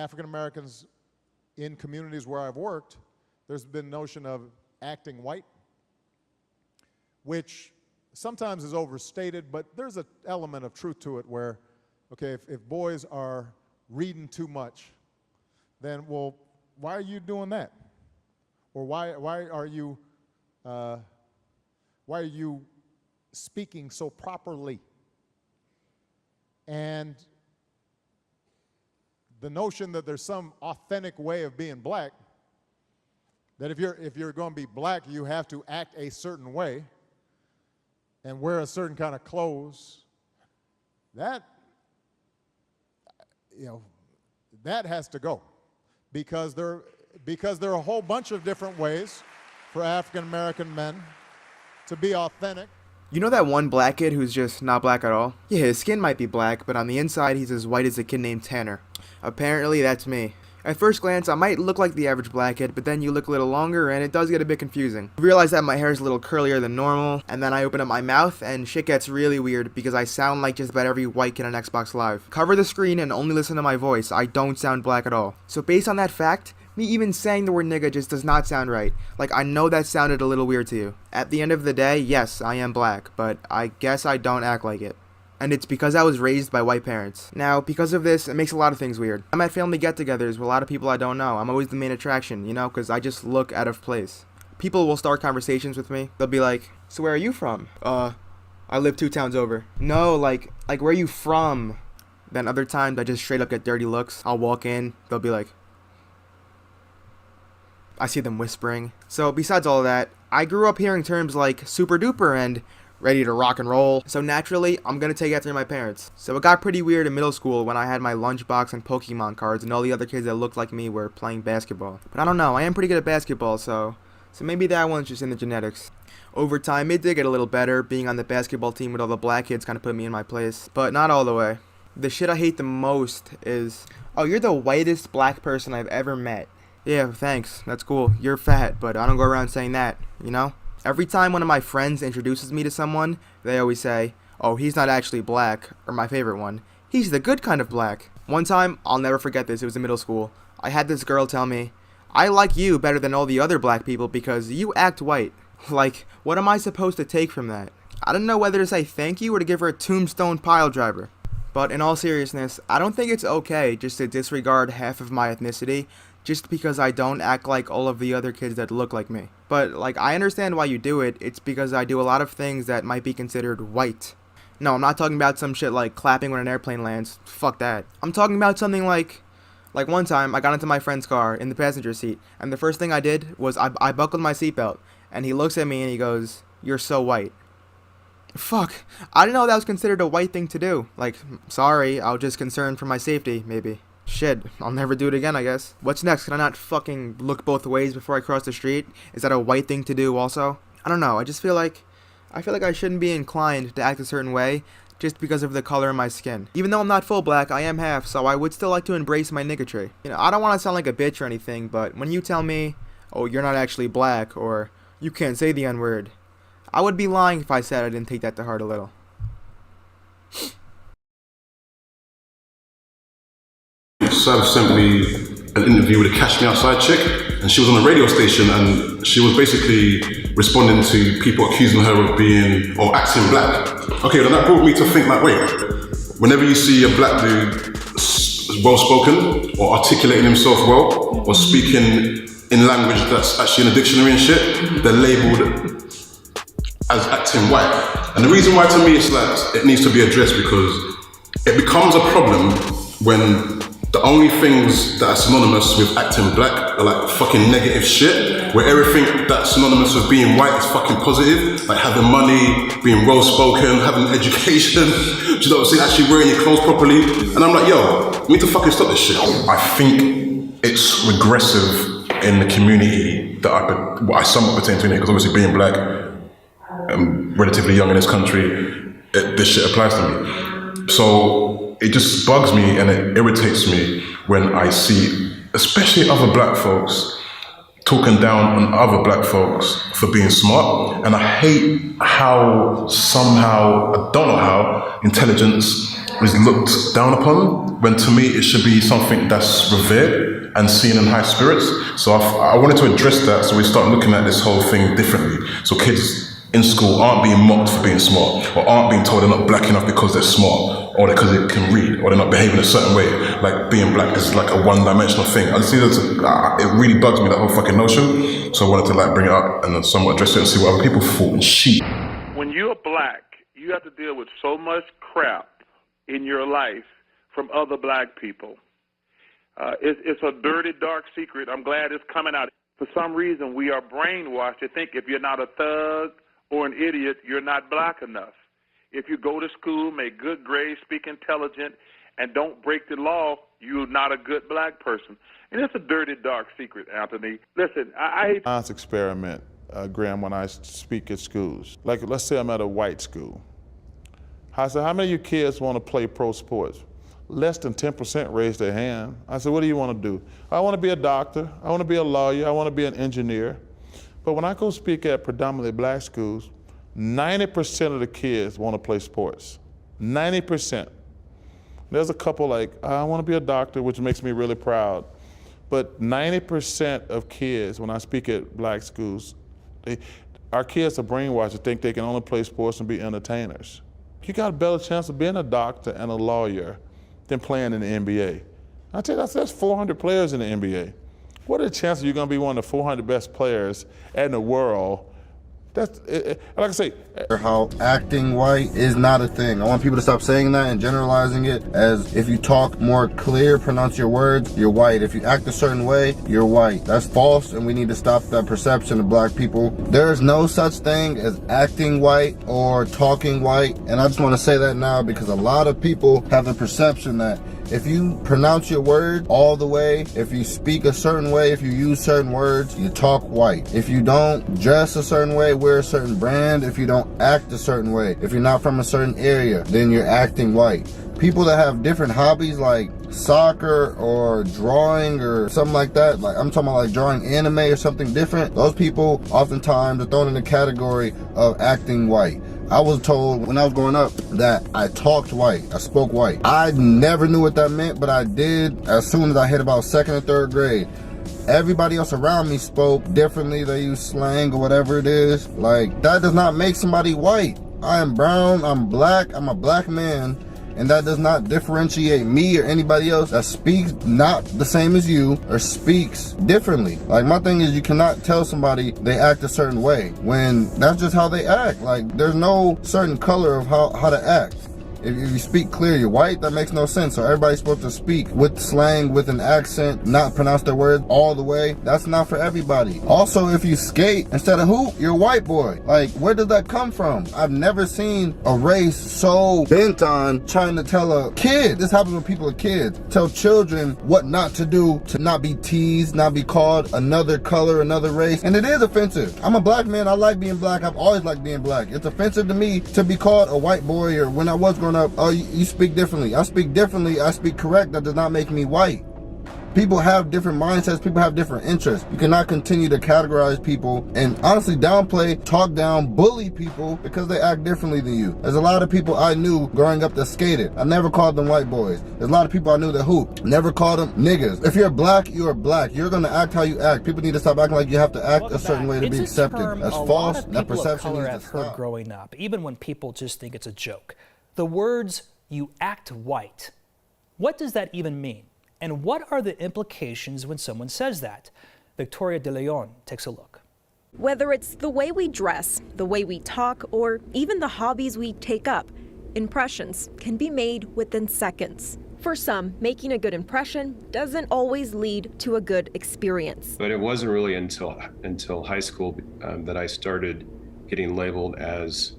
African Americans in communities where I've worked, there's been notion of acting white, which sometimes is overstated, but there's an element of truth to it where, okay, if boys are reading too much, then, well, why are you doing that? Or why are you speaking so properly? And the notion that there's some authentic way of being black, that if you're going to be black, you have to act a certain way and wear a certain kind of clothes, that, that has to go, because there are a whole bunch of different ways for African American men to be authentic. You know that one black kid who's just not black at all? Yeah, his skin might be black, but on the inside he's as white as a kid named Tanner. Apparently that's me. At first glance, I might look like the average black kid, but then you look a little longer and it does get a bit confusing. I realize that my hair is a little curlier than normal, and then I open up my mouth and shit gets really weird because I sound like just about every white kid on Xbox Live. Cover the screen and only listen to my voice, I don't sound black at all. So based on that fact, me even saying the word nigga just does not sound right. Like, I know that sounded a little weird to you. At the end of the day, yes, I am black, but I guess I don't act like it. And it's because I was raised by white parents. Now, because of this, it makes a lot of things weird. I'm at family get-togethers with a lot of people I don't know. I'm always the main attraction, because I just look out of place. People will start conversations with me. They'll be like, so where are you from? I live 2 towns over. No, like where are you from? Then other times, I just straight up get dirty looks. I'll walk in, they'll be like, I see them whispering. So besides all of that, I grew up hearing terms like super duper and ready to rock and roll. So naturally, I'm gonna take after my parents. So it got pretty weird in middle school when I had my lunchbox and Pokemon cards and all the other kids that looked like me were playing basketball. But I don't know, I am pretty good at basketball, so maybe that one's just in the genetics. Over time, it did get a little better. Being on the basketball team with all the black kids kind of put me in my place, but not all the way. The shit I hate the most is, oh, you're the whitest black person I've ever met. Yeah, thanks, that's cool. You're fat, but I don't go around saying that, Every time one of my friends introduces me to someone, they always say, oh, he's not actually black, or my favorite one, he's the good kind of black. One time, I'll never forget this, it was in middle school. I had this girl tell me, I like you better than all the other black people because you act white. Like, what am I supposed to take from that? I don't know whether to say thank you or to give her a tombstone pile driver. But in all seriousness, I don't think it's okay just to disregard half of my ethnicity just because I don't act like all of the other kids that look like me. But, I understand why you do it. It's because I do a lot of things that might be considered white. No, I'm not talking about some shit like clapping when an airplane lands. Fuck that. I'm talking about something like one time, I got into my friend's car in the passenger seat, and the first thing I did was I buckled my seatbelt, and he looks at me and he goes, you're so white. Fuck, I didn't know that was considered a white thing to do. Sorry, I was just concerned for my safety, maybe. Shit, I'll never do it again, I guess. What's next? Can I not fucking look both ways before I cross the street? Is that a white thing to do also? I don't know, I just feel like I shouldn't be inclined to act a certain way just because of the color of my skin. Even though I'm not full black, I am half, so I would still like to embrace my niggotry. I don't want to sound like a bitch or anything, but when you tell me, oh, you're not actually black, or you can't say the N-word, I would be lying if I said I didn't take that to heart a little. Sav sent me an interview with a Cash Me Outside chick, and she was on a radio station, and she was basically responding to people accusing her of being or acting black. Okay, then that brought me to think wait, whenever you see a black dude well-spoken or articulating himself well or speaking in language that's actually in a dictionary and shit, they're labeled as acting white. And the reason why to me it's it needs to be addressed because it becomes a problem when the only things that are synonymous with acting black are fucking negative shit, where everything that's synonymous with being white is fucking positive, like having money, being well-spoken, having an education, do you know what I'm saying, actually wearing your clothes properly. And I'm like, yo, we need to fucking stop this shit. I think it's regressive in the community that I somewhat pertain to, because obviously being black, I'm relatively young in this country, this shit applies to me. So it just bugs me and it irritates me when I see, especially other black folks, talking down on other black folks for being smart. And I hate how somehow, I don't know how, intelligence is looked down upon. when to me it should be something that's revered and seen in high spirits. So I wanted to address that, so we start looking at this whole thing differently. So kids in school aren't being mocked for being smart, or aren't being told they're not black enough because they're smart, or because they can read, or they're not behaving a certain way. Like being black is like a one-dimensional thing. I see that it really bugs me, that whole fucking notion. So I wanted to like bring it up and then somewhat address it and see what other people thought and shit. When you're black, you have to deal with so much crap in your life from other black people. It's a dirty, dark secret. I'm glad it's coming out. For some reason, we are brainwashed to think if you're not a thug or an idiot, you're not black enough. If you go to school, make good grades, speak intelligent, and don't break the law, you're not a good black person. And it's a dirty, dark secret, Anthony. Listen, I hate... Science experiment, Graham, when I speak at schools. Like, let's say I'm at a white school. I said, how many of you kids want to play pro sports? Less than 10% raised their hand. I said, what do you want to do? I want to be a doctor. I want to be a lawyer. I want to be an engineer. But when I go speak at predominantly black schools, 90% of the kids want to play sports. 90%. There's a couple like, I want to be a doctor, which makes me really proud. But 90% of kids, when I speak at black schools, our kids are brainwashed to think they can only play sports and be entertainers. You got a better chance of being a doctor and a lawyer than playing in the NBA. I tell you, that's 400 players in the NBA. What are the chances you're going to be one of the 400 best players in the world? That's, like I say, how acting white is not a thing. I want people to stop saying that and generalizing it as if you talk more clear, pronounce your words, you're white. If you act a certain way, you're white. That's false, and we need to stop that perception of black people. There is no such thing as acting white or talking white, and I just want to say that now because a lot of people have the perception that if you pronounce your word all the way, if you speak a certain way, if you use certain words, you talk white. If you don't dress a certain way, wear a certain brand, if you don't act a certain way, if you're not from a certain area, then you're acting white. People that have different hobbies like soccer or drawing or something like that, like I'm talking about like drawing anime or something different, those people oftentimes are thrown in the category of acting white. I was told when I was growing up that I talked white, I spoke white. I never knew what that meant, but I did as soon as I hit about 2nd or 3rd grade. Everybody else around me spoke differently. They use slang or whatever it is. Like, that does not make somebody white. I am brown, I'm black, I'm a black man, and that does not differentiate me or anybody else that speaks not the same as you or speaks differently. Like, my thing is, you cannot tell somebody they act a certain way when that's just how they act. Like, there's no certain color of how to act. If you speak clear, you're white, that makes no sense. So everybody's supposed to speak with slang, with an accent, not pronounce their words all the way. That's not for everybody. Also, if you skate instead of hoop, you're a white boy. Like, where did that come from? I've never seen a race so bent on trying to tell a kid, this happens when people are kids, tell children what not to do, to not be teased, not be called another color, another race. And it is offensive. I'm a black man, I like being black, I've always liked being black. It's offensive to me to be called a white boy, or when I was growing up, oh, you speak differently. I speak differently, I speak correct. That does not make me white. People have different mindsets, people have different interests. You cannot continue to categorize people and honestly downplay, talk down, bully people because they act differently than you. There's a lot of people I knew growing up that skated. I never called them white boys. There's a lot of people I knew that hooped. Never called them niggas. If you're black, you're black. You're gonna act how you act. People need to stop acting like you have to act a certain way to be accepted. That's false. That perception needs to I've heard stop. growing up, even when people just think it's a joke. The words, "you act white." What does that even mean? And what are the implications when someone says that? Victoria De Leon takes a look. Whether it's the way we dress, the way we talk, or even the hobbies we take up, impressions can be made within seconds. For some, making a good impression doesn't always lead to a good experience. But it wasn't really until high school that I started getting labeled as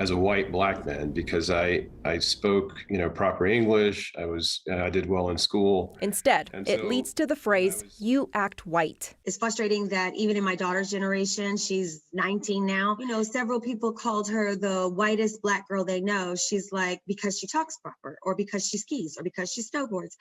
a white black man, because I spoke, proper English. I did well in school. Instead, it leads to the phrase, "you act white." It's frustrating that even in my daughter's generation, she's 19 now, several people called her the whitest black girl they know. She's like, because she talks proper, or because she skis, or because she snowboards.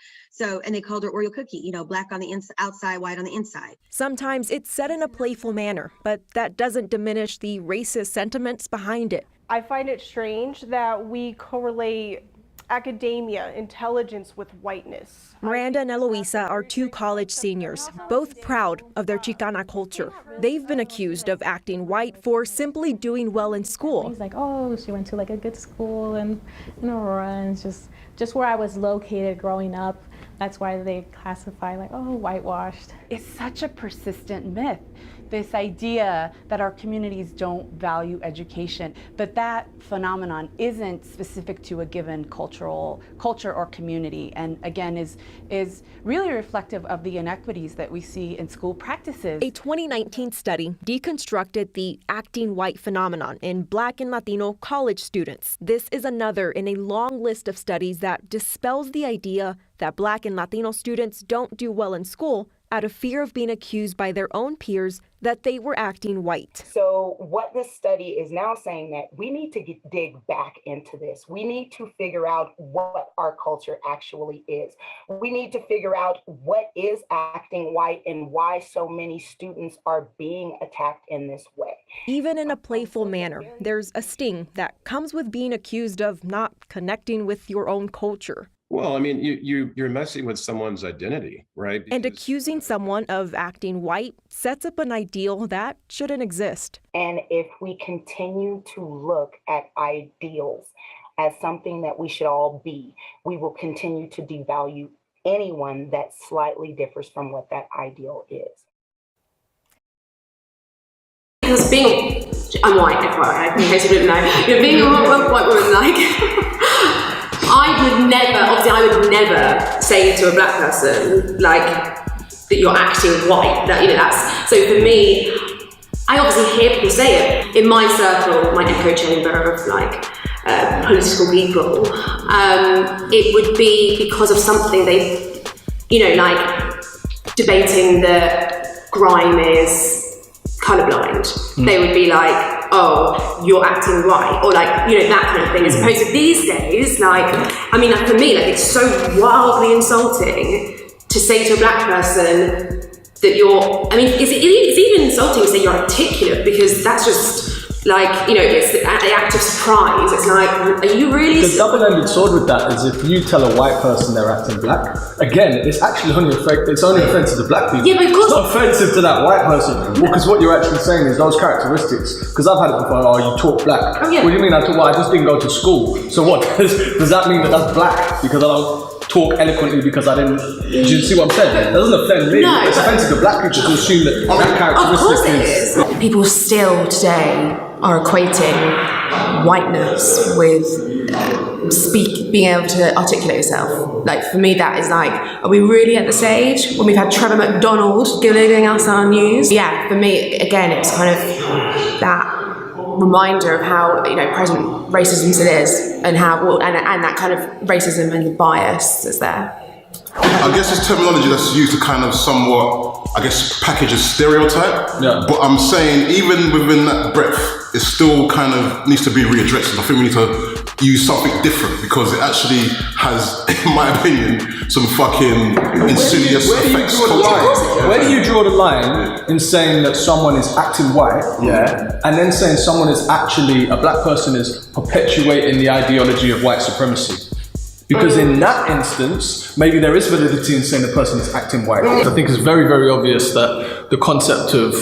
And they called her Oreo cookie, black on the outside, white on the inside. Sometimes it's said in a playful manner, but that doesn't diminish the racist sentiments behind it. I find it strange that we correlate academia, intelligence with whiteness. Miranda and Eloisa are two college seniors, both proud of their Chicana culture. They've been accused of acting white for simply doing well in school. He's like, oh, she went to like a good school in Aurora, and it's just where I was located growing up. That's why they classify like, oh, whitewashed. It's such a persistent myth, this idea that our communities don't value education, but that phenomenon isn't specific to a given culture or community, and again is really reflective of the inequities that we see in school practices. A 2019 study deconstructed the acting white phenomenon in Black and Latino college students. This is another in a long list of studies that dispels the idea that Black and Latino students don't do well in school out of fear of being accused by their own peers that they were acting white. So what this study is now saying that we need to dig back into this. We need to figure out what our culture actually is. We need to figure out what is acting white and why so many students are being attacked in this way. Even in a playful manner, there's a sting that comes with being accused of not connecting with your own culture. Well, I mean, you're messing with someone's identity, right? And accusing someone of acting white sets up an ideal that shouldn't exist. And if we continue to look at ideals as something that we should all be, we will continue to devalue anyone that slightly differs from what that ideal is. Because I'm white, FYI, in case you didn't know. Being a white woman, like, I would never say to a Black person, like, that you're acting white. So for me, I obviously hear people say it. In my circle, my echo chamber of like political people, it would be because of something they, like debating that grime is colorblind. They would be like, oh, you're acting white, or like, that kind of thing, as opposed to these days, for me, it's so wildly insulting to say to a Black person that it's even insulting to say you're articulate, because that's just it's the act of surprise. It's like, are you really? The double-ended sword with that is if you tell a white person they're acting Black, again, it's actually only offensive to Black people. Yeah, but of course. It's not offensive to that white person. Well, because what you're actually saying is those characteristics. Because I've had it before. Oh, you talk Black. Oh, yeah. What do you mean I talk? Well, I just didn't go to school. So what does that mean that that's Black? Because I don't talk eloquently because I didn't. Do you see what I'm saying? It doesn't offend me. No, it's offensive to Black people to assume that characteristic is. People still today are equating whiteness with being able to articulate yourself. For me, that is are we really at the stage when we've had Trevor McDonald giving us our news? Yeah, for me, again, it's kind of that reminder of how present racism still is, and how and that kind of racism and the bias that's there. I guess it's terminology that's used to kind of somewhat, package a stereotype. Yeah. But I'm saying even within that breadth, it still kind of needs to be readdressed. I think we need to use something different, because it actually has, in my opinion, some fucking insidious effects. Where do you draw the line in saying that someone is acting white, and then saying someone is actually, a Black person is perpetuating the ideology of white supremacy? Because in that instance, maybe there is validity in saying the person is acting white. I think it's very, very obvious that the concept of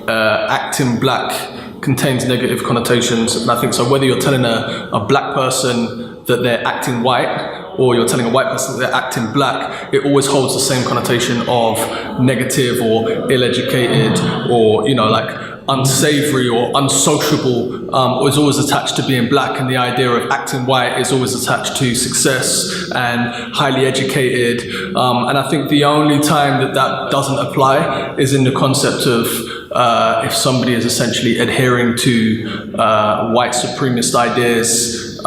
acting Black contains negative connotations. And I think so whether you're telling a Black person that they're acting white, or you're telling a white person that they're acting Black, it always holds the same connotation of negative or ill-educated, or unsavory or unsociable, is always attached to being Black, and the idea of acting white is always attached to success and highly educated. And I think the only time that doesn't apply is in the concept of if somebody is essentially adhering to white supremacist ideas,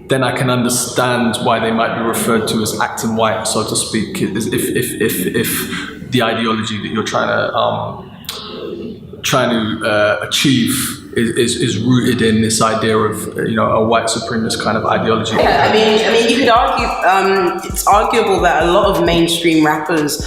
then I can understand why they might be referred to as acting white, so to speak, if the ideology that you're trying to achieve is rooted in this idea of a white supremacist kind of ideology. Yeah, I mean, you could argue it's arguable that a lot of mainstream rappers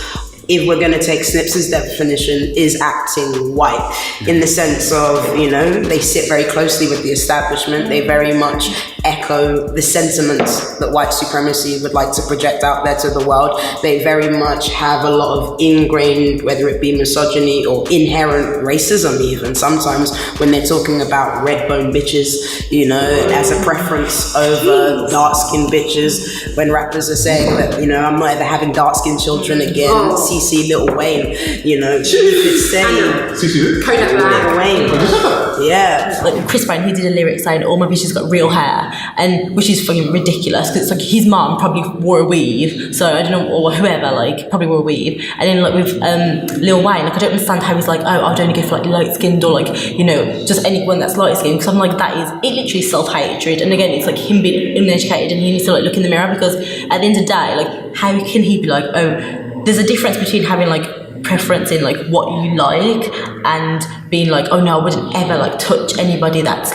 if we're going to take Snips's definition, is acting white in the sense of, you know, they sit very closely with the establishment. They very much echo the sentiments that white supremacy would like to project out there to the world. They very much have a lot of ingrained, whether it be misogyny or inherent racism even. Sometimes when they're talking about red bone bitches, you know, as a preference over dark skinned bitches, when rappers are saying that, you know, I'm not ever having dark skinned children again. CC Lil Wayne, you know, you could say Kodak Black. Wayne. Yeah. Like Chris Brown, he did a lyric saying, "All my bitches got real hair," and which is fucking ridiculous because it's like his mum probably wore a weave, so I don't know, or whoever, like probably wore a weave. And then like with Lil Wayne, like I don't understand how he's like, oh, I'd only go for like light skinned or like, you know, just anyone that's light skinned, because I'm like, that is it literally self-hatred. And again, it's like him being uneducated and he needs to like look in the mirror, because at the end of the day, like how can he be like, oh, there's a difference between having like preference in like what you like and being like, oh no, I wouldn't ever like touch anybody that's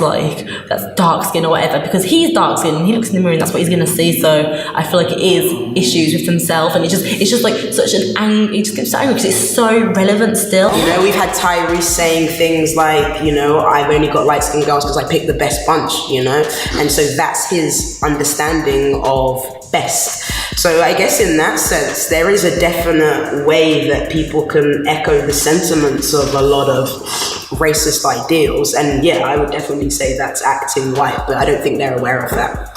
dark skin or whatever, because he's dark skin and he looks in the mirror and that's what he's gonna see. So I feel like it is issues with himself, and it's just like such an anger. It just gets so angry because it's so relevant still. You know, we've had Tyrese saying things like, you know, I've only got light skinned girls because I pick the best bunch, you know, and so that's his understanding of best. So I guess in that sense, there is a definite way that people can echo the sentiments of a lot of racist ideals. And yeah, I would definitely say that's acting white, but I don't think they're aware of that.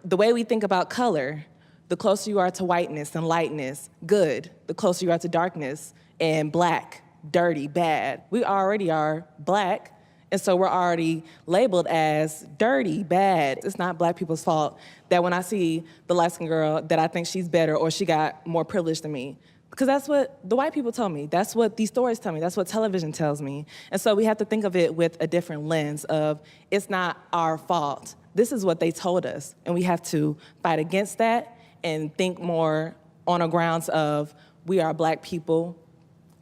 The way we think about color, the closer you are to whiteness and lightness, good. The closer you are to darkness and black, dirty, bad. We already are black. And so we're already labeled as dirty, bad. It's not black people's fault that when I see the light-skinned girl that I think she's better or she got more privilege than me. Because that's what the white people tell me. That's what these stories tell me. That's what television tells me. And so we have to think of it with a different lens of, it's not our fault. This is what they told us. And we have to fight against that and think more on a grounds of, we are black people,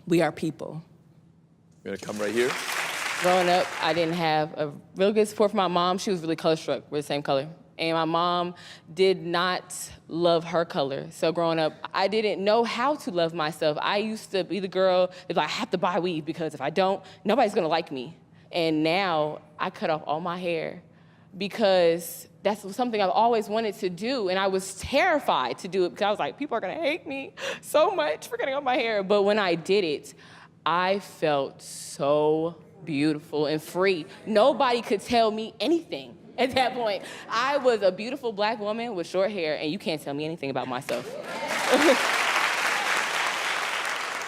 we are people. You're gonna come right here. Growing up, I didn't have a real good support from my mom. She was really color struck. We're the same color. And my mom did not love her color. So growing up, I didn't know how to love myself. I used to be the girl that I have to buy weave because if I don't, nobody's gonna like me. And now I cut off all my hair because that's something I've always wanted to do. And I was terrified to do it because I was like, people are gonna hate me so much for cutting off my hair. But when I did it, I felt so beautiful and free. Nobody could tell me anything at that point. I was a beautiful black woman with short hair, and you can't tell me anything about myself.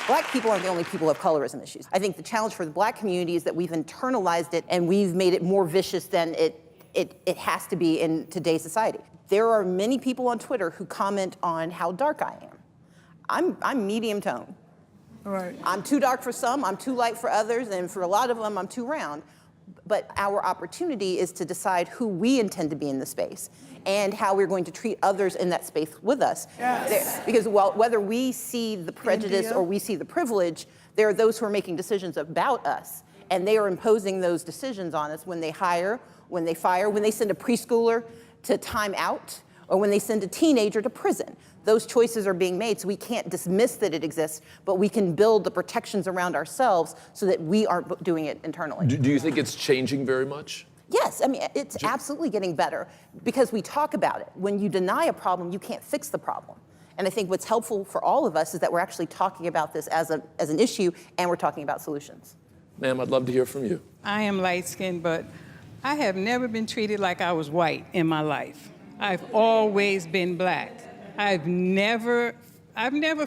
Black people aren't the only people who have colorism issues. I think the challenge for the black community is that we've internalized it and we've made it more vicious than it has to be in today's society. There are many people on Twitter who comment on how dark I am. I'm medium tone. Right. I'm too dark for some, I'm too light for others, and for a lot of them, I'm too round. But our opportunity is to decide who we intend to be in the space and how we're going to treat others in that space with us. Yes. Because whether we see the prejudice or we see the privilege, there are those who are making decisions about us, and they are imposing those decisions on us when they hire, when they fire, when they send a preschooler to time out, or when they send a teenager to prison. Those choices are being made, so we can't dismiss that it exists, but we can build the protections around ourselves so that we aren't doing it internally. Do you think it's changing very much? Yes, I mean, it's absolutely getting better because we talk about it. When you deny a problem, you can't fix the problem. And I think what's helpful for all of us is that we're actually talking about this as an issue and we're talking about solutions. Ma'am, I'd love to hear from you. I am light-skinned, but I have never been treated like I was white in my life. I've always been black. I've never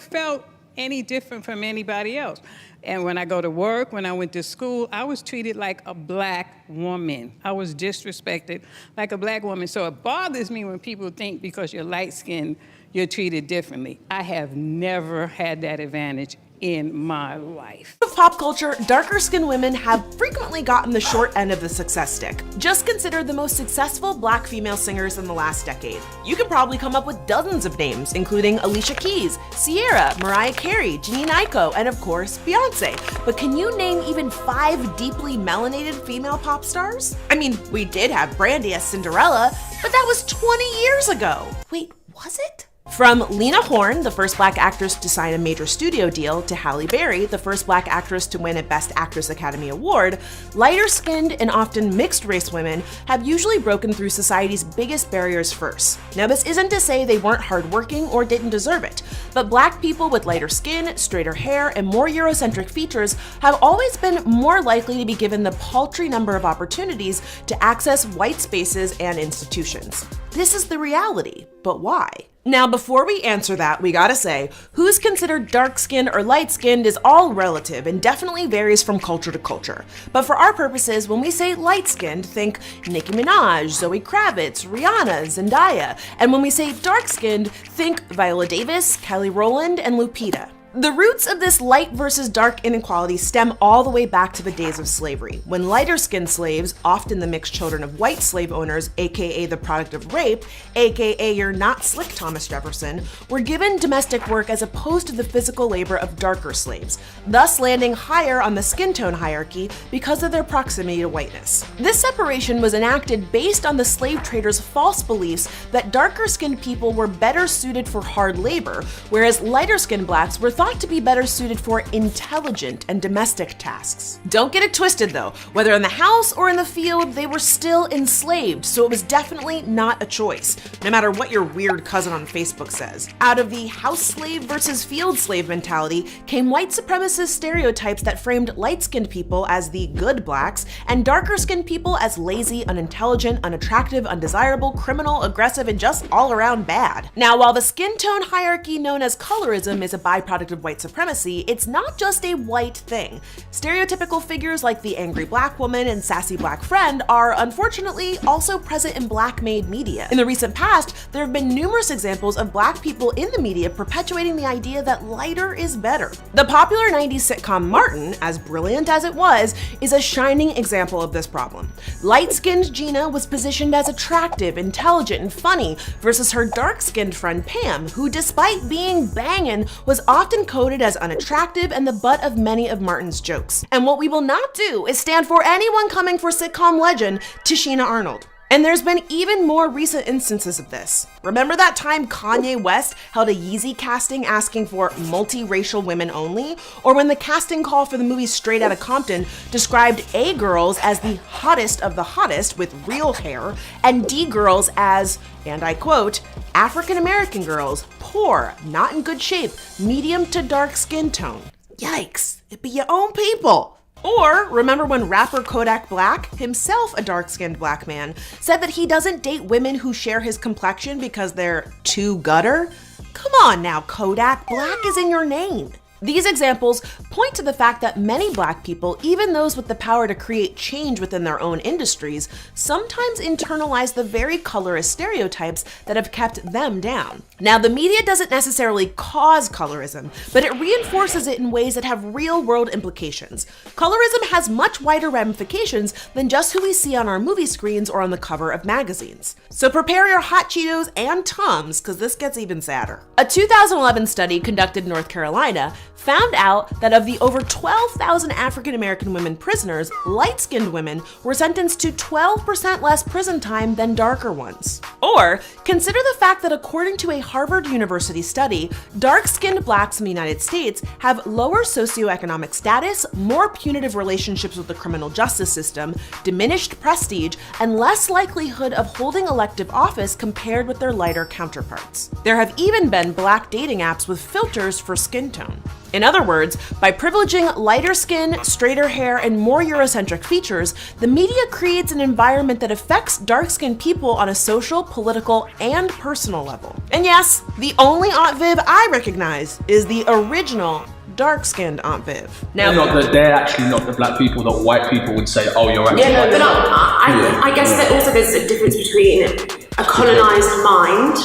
felt any different from anybody else. And when I go to work, when I went to school, I was treated like a black woman. I was disrespected like a black woman. So it bothers me when people think because you're light-skinned, you're treated differently. I have never had that advantage in my life. Of pop culture, darker-skinned women have frequently gotten the short end of the success stick. Just consider the most successful black female singers in the last decade. You could probably come up with dozens of names, including Alicia Keys, Ciara, Mariah Carey, Jhené Aiko, and of course, Beyonce. But can you name even 5 deeply melanated female pop stars? I mean, we did have Brandy as Cinderella, but that was 20 years ago. Wait, was it? From Lena Horne, the first black actress to sign a major studio deal, to Halle Berry, the first black actress to win a Best Actress Academy Award, lighter-skinned and often mixed-race women have usually broken through society's biggest barriers first. Now, this isn't to say they weren't hardworking or didn't deserve it, but black people with lighter skin, straighter hair, and more Eurocentric features have always been more likely to be given the paltry number of opportunities to access white spaces and institutions. This is the reality, but why? Now, before we answer that, we gotta say, who's considered dark-skinned or light-skinned is all relative and definitely varies from culture to culture. But for our purposes, when we say light-skinned, think Nicki Minaj, Zoe Kravitz, Rihanna, Zendaya. And when we say dark-skinned, think Viola Davis, Kelly Rowland, and Lupita. The roots of this light versus dark inequality stem all the way back to the days of slavery, when lighter-skinned slaves, often the mixed children of white slave owners, aka the product of rape, aka you're not slick Thomas Jefferson, were given domestic work as opposed to the physical labor of darker slaves, thus landing higher on the skin tone hierarchy because of their proximity to whiteness. This separation was enacted based on the slave traders' false beliefs that darker-skinned people were better suited for hard labor, whereas lighter-skinned blacks were thought to be better suited for intelligent and domestic tasks. Don't get it twisted though, whether in the house or in the field, they were still enslaved, so it was definitely not a choice, no matter what your weird cousin on Facebook says. Out of the house slave versus field slave mentality came white supremacist stereotypes that framed light-skinned people as the good blacks and darker-skinned people as lazy, unintelligent, unattractive, undesirable, criminal, aggressive, and just all around bad. Now, while the skin tone hierarchy known as colorism is a byproduct of white supremacy, it's not just a white thing. Stereotypical figures like the angry black woman and sassy black friend are unfortunately also present in black-made media. In the recent past, there have been numerous examples of black people in the media perpetuating the idea that lighter is better. The popular 90s sitcom Martin, as brilliant as it was, is a shining example of this problem. Light-skinned Gina was positioned as attractive, intelligent, and funny versus her dark-skinned friend Pam, who despite being bangin', was often coded as unattractive and the butt of many of Martin's jokes. And what we will not do is stand for anyone coming for sitcom legend Tichina Arnold. And there's been even more recent instances of this. Remember that time Kanye West held a Yeezy casting asking for multiracial women only? Or when the casting call for the movie Straight Outta Compton described A girls as the hottest of the hottest with real hair, and D girls as, and I quote, African American girls, poor, not in good shape, medium to dark skin tone. Yikes, it be your own people. Or remember when rapper Kodak Black, himself a dark-skinned black man, said that he doesn't date women who share his complexion because they're too gutter? Come on now, Kodak, black is in your name. These examples point to the fact that many black people, even those with the power to create change within their own industries, sometimes internalize the very colorist stereotypes that have kept them down. Now, the media doesn't necessarily cause colorism, but it reinforces it in ways that have real-world implications. Colorism has much wider ramifications than just who we see on our movie screens or on the cover of magazines. So prepare your hot Cheetos and Tums, because this gets even sadder. A 2011 study conducted in North Carolina found out that of the over 12,000 African American women prisoners, light-skinned women were sentenced to 12% less prison time than darker ones. Or consider the fact that according to a Harvard University study, dark-skinned blacks in the United States have lower socioeconomic status, more punitive relationships with the criminal justice system, diminished prestige, and less likelihood of holding elective office compared with their lighter counterparts. There have even been black dating apps with filters for skin tone. In other words, by privileging lighter skin, straighter hair, and more Eurocentric features, the media creates an environment that affects dark-skinned people on a social, political, and personal level. And yes, the only Aunt Viv I recognize is the original dark-skinned Aunt Viv. Now, they're actually not the black people that white people would say, oh, you're actually white. But I guess that also there's a difference between a colonized mind.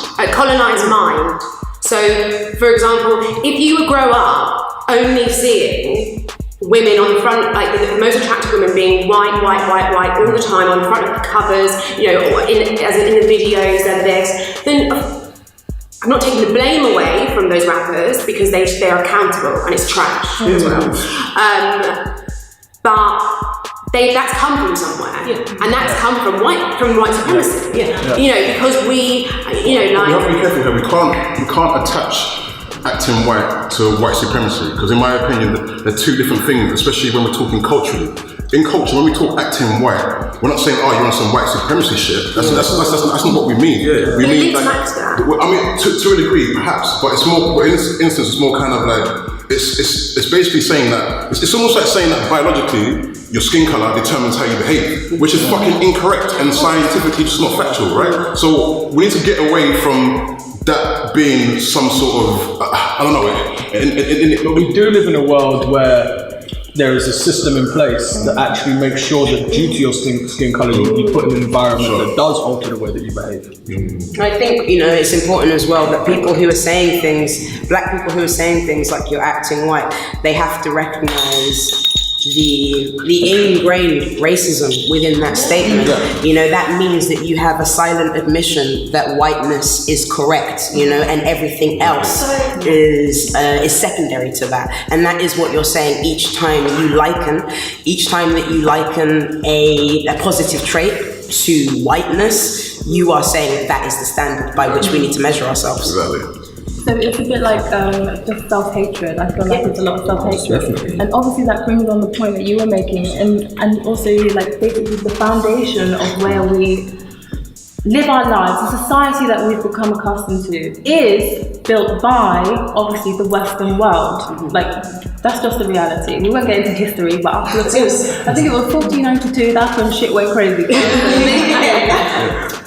So, for example, if you grow up only seeing women on the front, like the most attractive women being white all the time on the front of the covers, you know, or in the videos, they're this, then I'm not taking the blame away from those rappers because they are accountable and it's trash as well. But that's come from somewhere, and that's come from white supremacy. You know, because we, you know, like, we have to be careful here. We can't attach acting white to white supremacy, because in my opinion, they're two different things, especially when we're talking culturally. In culture, when we talk acting white, we're not saying, oh, you're on some white supremacy shit. That's not what we mean. We mean, like, I mean, to a degree, perhaps, but it's more, in this instance, it's more kind of like, it's basically saying that, it's almost like saying that biologically, your skin color determines how you behave, which is fucking incorrect and scientifically just not factual, right? So we need to get away from that being some sort of, I don't know. We do live in a world where there is a system in place that actually makes sure that due to your skin color, you put in an environment that does alter the way that you behave. I think, you know, it's important as well that people who are saying things, black people who are saying things like you're acting white, they have to recognize the ingrained racism within that statement. You know, that means that you have a silent admission that whiteness is correct, you know, and everything else is secondary to that. And that is what you're saying each time that you liken a positive trait to whiteness, you are saying that is the standard by which we need to measure ourselves. Exactly. So it's a bit like just self-hatred. I feel like it's a lot of self-hatred. And obviously that brings on the point that you were making, and also like basically the foundation of where we live our lives, the society that we've become accustomed to is built by obviously the Western world. Like, that's just the reality. We won't get into history, but after I think it was 1492, that's when shit went crazy.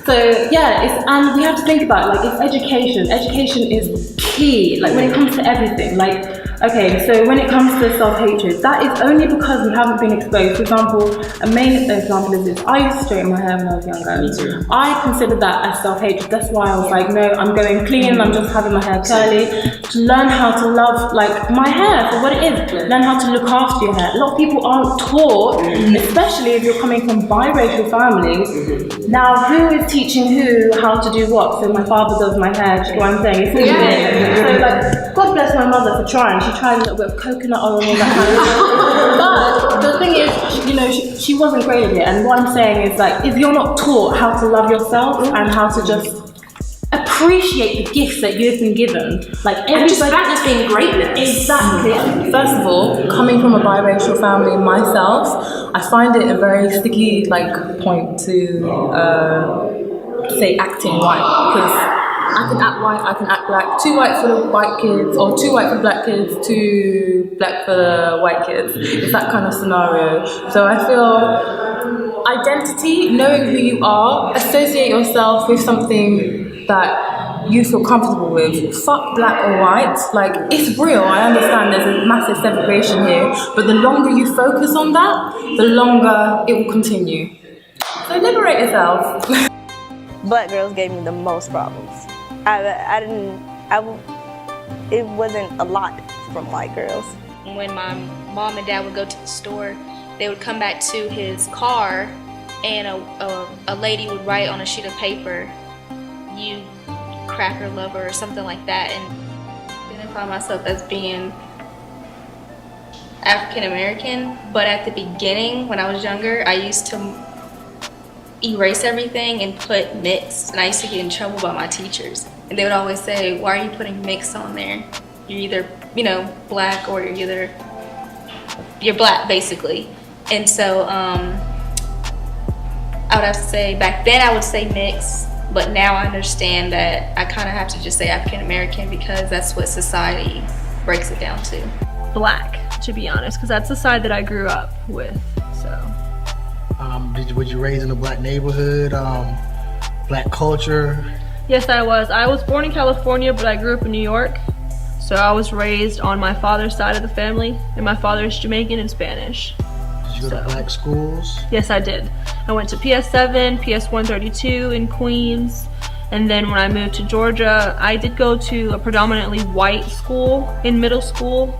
So yeah, and we have to think about it, like, it's education. Education is key, like when it comes to everything. Like, okay, so when it comes to self-hatred, that is only because we haven't been exposed. For example, a main example is this. I used to straighten my hair when I was younger. I considered that as self-hatred. That's why I was like, no, I'm going clean, I'm just having my hair curly. To learn how to love, like, my hair for what it is. Learn how to look after your hair. A lot of people aren't taught, especially if you're coming from biracial families. Now, who is teaching who how to do what? So my father does my hair, do you know what I'm saying? It's So like, God bless my mother for trying. She tried a little bit of coconut oil and all that kind of stuff. But the thing is, you know, she wasn't great at it. And what I'm saying is, like, if you're not taught how to love yourself and how to just appreciate the gifts that you've been given, like, and just that as being greatness. Exactly. First of all, coming from a biracial family myself, I find it a very sticky point to say acting white, because I can act white, I can act black. Too white for the white kids, or too white for black kids, too black for the white kids. It's that kind of scenario. So I feel identity, knowing who you are, associate yourself with something that you feel comfortable with. Fuck black or white. Like, it's real. I understand there's a massive segregation here, but the longer you focus on that, the longer it will continue. So liberate yourself. Black girls gave me the most problems. It wasn't a lot from white girls. When my mom and dad would go to the store, they would come back to his car and a lady would write on a sheet of paper, "You cracker lover," or something like that, and identify myself as being African American. But at the beginning, when I was younger, I used to erase everything and put mixed, and I used to get in trouble by my teachers. And they would always say, "Why are you putting mixed on there? You're either, black, or you're black, basically." And so I would have to say, back then I would say mixed, but now I understand that I kind of have to just say African American, because that's what society breaks it down to. Black, to be honest, because that's the side that I grew up with, so. Was you raised in a black neighborhood, black culture? Yes, I was. I was born in California, but I grew up in New York. So I was raised on my father's side of the family, and my father is Jamaican and Spanish. Did you go to black schools? Yes, I did. I went to PS7, PS132 in Queens, and then when I moved to Georgia, I did go to a predominantly white school in middle school,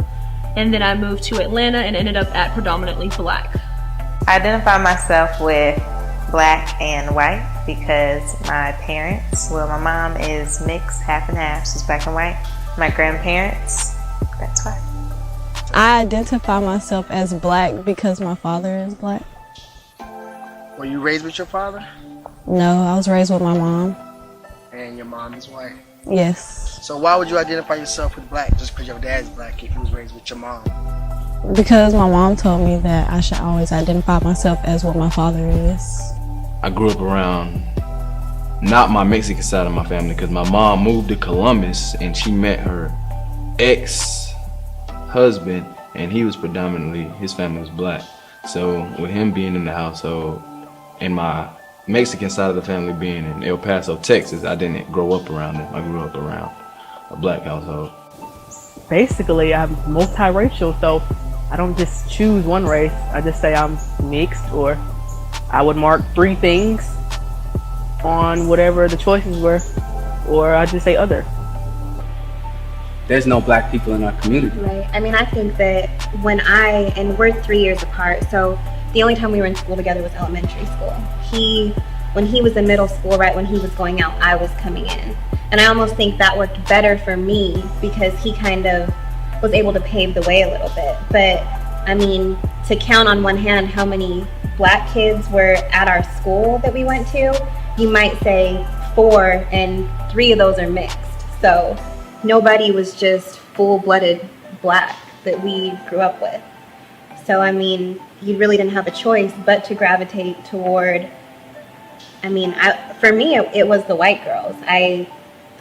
and then I moved to Atlanta and ended up at predominantly black. I identify myself with black and white because my parents, my mom is mixed, half and half, she's black and white. My grandparents, that's why. I identify myself as black because my father is black. Were you raised with your father? No, I was raised with my mom. And your mom is white? Yes. So why would you identify yourself with black just because your dad's black if you was raised with your mom? Because my mom told me that I should always identify myself as what my father is. I grew up around not my Mexican side of my family because my mom moved to Columbus and she met her ex-husband and he was predominantly, his family was black. So with him being in the household and my Mexican side of the family being in El Paso, Texas, I didn't grow up around them. I grew up around a black household. Basically, I'm multiracial, so I don't just choose one race. I just say I'm mixed, or I would mark 3 things on whatever the choices were, or I just say other. There's no black people in our community. Right. I mean, I think that and we're 3 years apart, so the only time we were in school together was elementary school. When he was in middle school, right when he was going out, I was coming in. And I almost think that worked better for me because he kind of was able to pave the way a little bit. But I mean, to count on one hand how many black kids were at our school that we went to, you might say 4 and 3 of those are mixed. So nobody was just full-blooded black that we grew up with. So I mean, you really didn't have a choice but to gravitate toward, for me, it was the white girls. I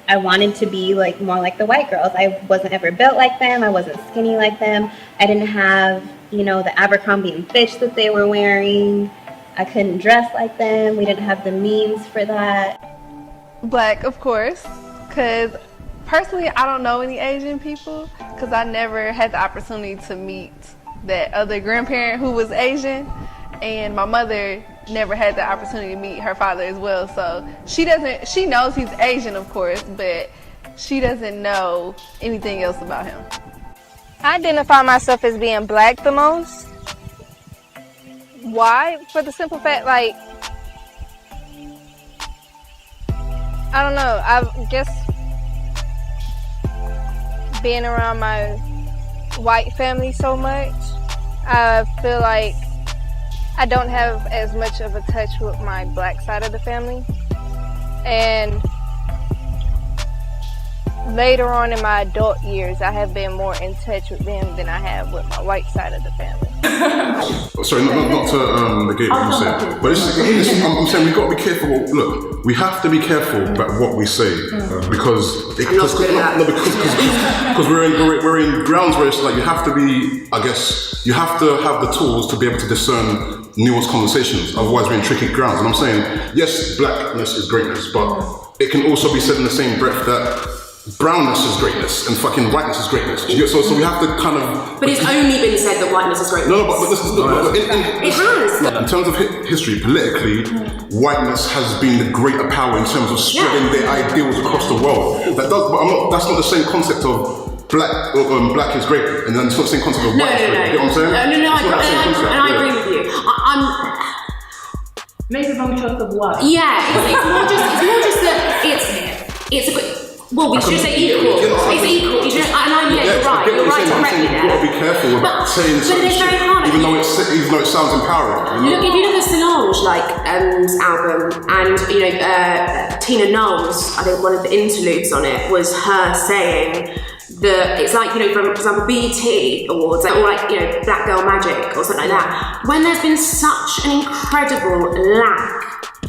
wanted to be more like the white girls. I wasn't ever built like them. I wasn't skinny like them. I didn't have, the Abercrombie and Fitch that they were wearing. I couldn't dress like them. We didn't have the means for that. Black, of course, because personally, I don't know any Asian people because I never had the opportunity to meet that other grandparent who was Asian, and my mother never had the opportunity to meet her father as well, so she knows he's Asian, of course, but she doesn't know anything else about him. I identify myself as being black the most. Why? For the simple fact, I don't know, I guess being around my white family so much, I feel like I don't have as much of a touch with my black side of the family. And later on in my adult years, I have been more in touch with them than I have with my white side of the family. Sorry, not to negate what you said, but I'm saying we've got to be careful. Look, we have to be careful about what we say because we're in grounds where it's like you have to be, I guess, you have to have the tools to be able to discern nuanced conversations. Otherwise, we're in tricky grounds. And I'm saying, yes, blackness is greatness, but it can also be said in the same breath that brownness is greatness and fucking whiteness is greatness. So we have to kind of. But it's only been said that whiteness is greatness. No, but this is it has. In terms of history, politically, whiteness has been the greater power in terms of spreading their ideals across the world. That's not the same concept of black is great, and then it's not the same concept of white is great. You know what I'm saying? No, I agree with you. Maybe wrong choice of what? Yeah, it's more just that it's well, we should say equal. It's equal. You're right. You're right to correct me there. You've got to be careful about saying certain shit, even though it sounds empowering. Look, if you look at Solange album, and Tina Knowles, I think one of the interludes on it was her saying that it's like, for example, BET Awards, or Black Girl Magic or something like that. When there's been such an incredible lack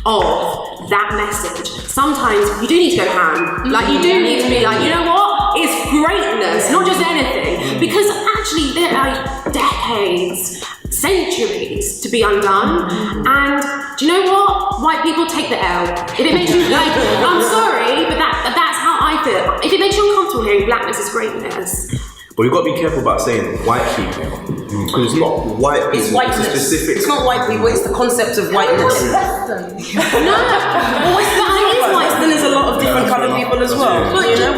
of that message, sometimes you do need to go ham. You do need to be like, you know what? It's greatness, not just anything. Because actually there are decades, centuries to be undone. And do you know what? White people take the L. If it makes you I'm sorry, but that's how I feel. If it makes you uncomfortable hearing blackness is greatness. But we've got to be careful about saying white people, because it's not white people. It's whiteness. Specific. It's not white people, it's the concept of whiteness. Western. No, Western is a lot of different coloured people as well.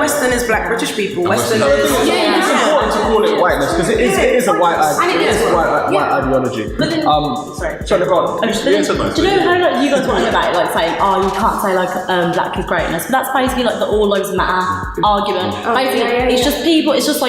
Western is black British people. Western is... It's important to call it whiteness, because it is a white ideology. But then, sorry, go on. Do you know how you guys talking about it, saying, you can't say black is greatness, but that's basically the all lives matter argument. Basically, it's just people, it's just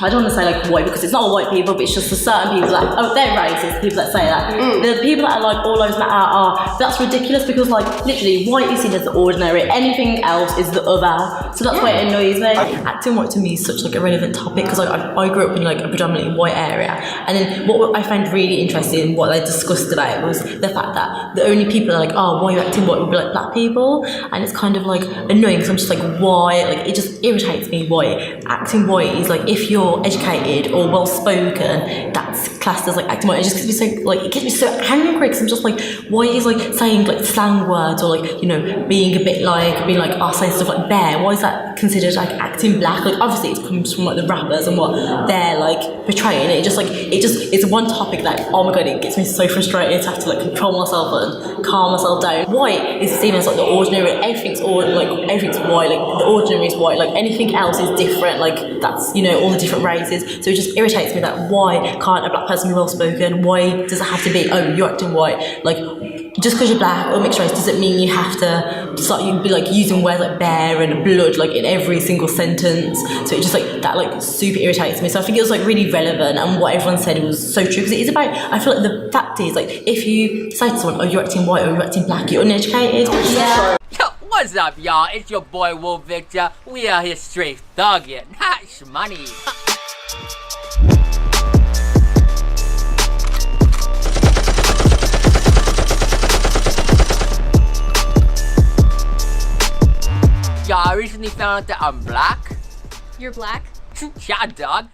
I don't want to say like white because it's not all white people, but it's just the certain people that, oh, they're racist, people that say that. The people that are like all lives matter that's ridiculous because like literally white is seen as the ordinary, anything else is the other. So that's why it annoys me. Acting white to me is such like a relevant topic because I grew up in like a predominantly white area, and then what I found really interesting, what they discussed about was the fact that the only people that are like, oh, why are you acting white would be like black people, and it's kind of like annoying because I'm just like, why? Like it just irritates me why acting white is like, if you're educated or well spoken, that's classed as like acting white. It just gets me so like, it gets me so angry because I'm just like, why is like saying like slang words or like, you know, being a bit like being like, oh, saying stuff like bear, why is that considered like acting black? Like obviously it comes from like the rappers and what they're like portraying. It's one topic that, oh my god, it gets me so frustrated to have to like control myself and calm myself down. White is seen as like the ordinary, everything's white, like the ordinary is white, like anything else is different, like that's, you know, all the different races. So it just irritates me that why can't a black person be well spoken? Why does it have to be, oh, you're acting white? Like just because you're black or mixed race doesn't mean you have to start, you'd be like using words like bear and blood like in every single sentence. So it just like that like super irritates me. So I think it was like really relevant, and what everyone said was so true because it is about, I feel like the fact is like if you say to someone, oh, you're acting white or you're acting black, you're uneducated. Yeah. Yo, what's up, y'all? It's your boy Wolf Victor. We out here straight thugging. Hot money. Y'all, I recently found out that I'm black. You're black? Yeah, dog.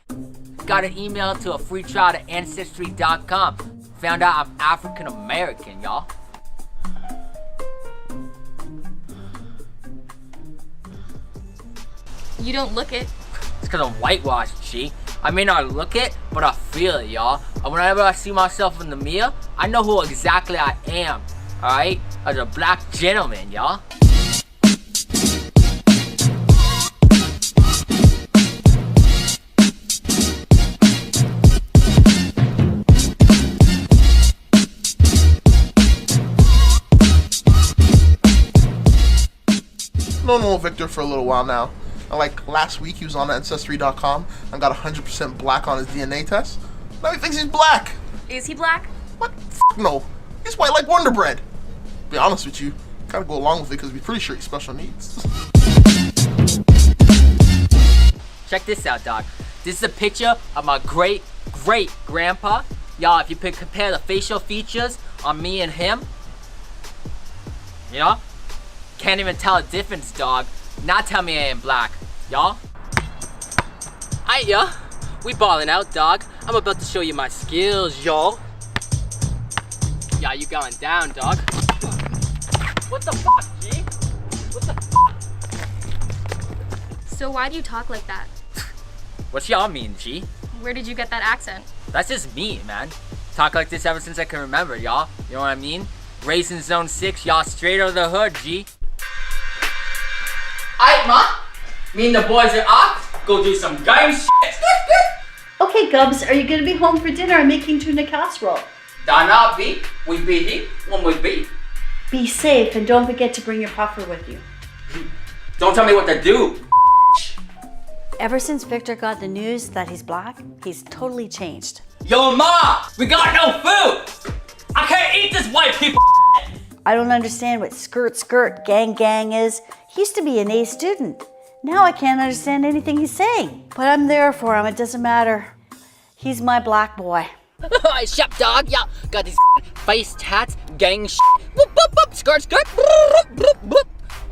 Got an email to a free trial to Ancestry.com. Found out I'm African American, y'all. You don't look it. It's cause I'm whitewashed, G. I may not look it, but I feel it, y'all. And whenever I see myself in the mirror, I know who exactly I am, alright? As a black gentleman, y'all. Known Wolf Victor for a little while now. And like last week, he was on Ancestry.com and got 100% black on his DNA test. Now he thinks he's black. Is he black? What? No. He's white like Wonder Bread. To be honest with you, kind of go along with it because we're pretty sure he's special needs. Check this out, dog. This is a picture of my great-great-grandpa. Y'all, if you could compare the facial features on me and him, you know? Can't even tell a difference, dog. Not tell me I ain't black, y'all. Aight, y'all. We ballin' out, dog. I'm about to show you my skills, y'all. Yeah, you going down, dog. What the fuck, G? What the fuck? So why do you talk like that? What y'all mean, G? Where did you get that accent? That's just me, man. Talk like this ever since I can remember, y'all. You know what I mean? Raised in Zone 6, y'all straight out of the hood, G. Aight, ma. Me and the boys are off. Go do some gang shit. Okay, Gubs, are you gonna be home for dinner? I'm making tuna casserole. Dana be, we be here when we be. Be safe and don't forget to bring your puffer with you. Don't tell me what to do. Ever since Victor got the news that he's black, he's totally changed. Yo, ma, we got no food. I can't eat this white people. I don't understand what skirt, gang is. He used to be an A student. Now I can't understand anything he's saying. But I'm there for him, it doesn't matter. He's my black boy. Shut dog, yeah. Got these face tats, gang shit. Whoop, whoop, whoop, skirt.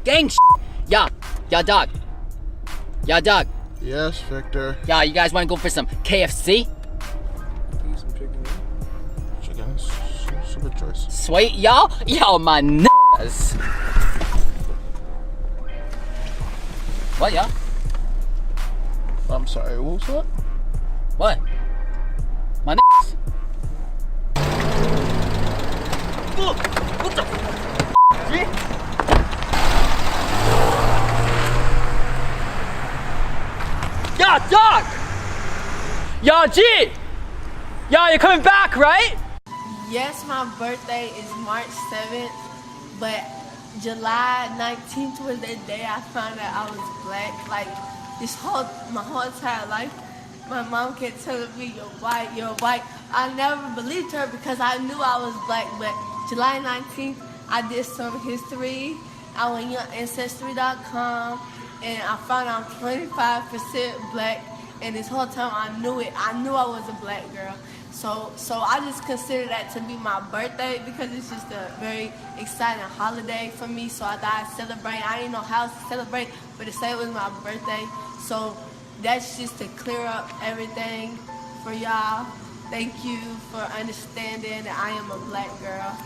Gang shit. Yeah, dog. Yeah, dog. Yes, Victor. Yeah, you guys wanna go for some KFC? Chicken, super choice. Sweet, y'all. Yo, my niggas. What, y'all? I'm sorry, what was that? What? My niggas. What the f***? Yo, dog! Yo, G! Yo, you're coming back, right? Yes, my birthday is March 7th, but July 19th was the day I found out I was black. Like, my whole entire life, My mom kept telling me, you're white, you're white. I never believed her because I knew I was black, but July 19th, I did some history. I went on Ancestry.com and I found I'm 25% black, and this whole time I knew it. I knew I was a black girl. So I just consider that to be my birthday because it's just a very exciting holiday for me. So I thought I'd celebrate. I didn't know how to celebrate, but to say it was my birthday. So that's just to clear up everything for y'all. Thank you for understanding that I am a black girl.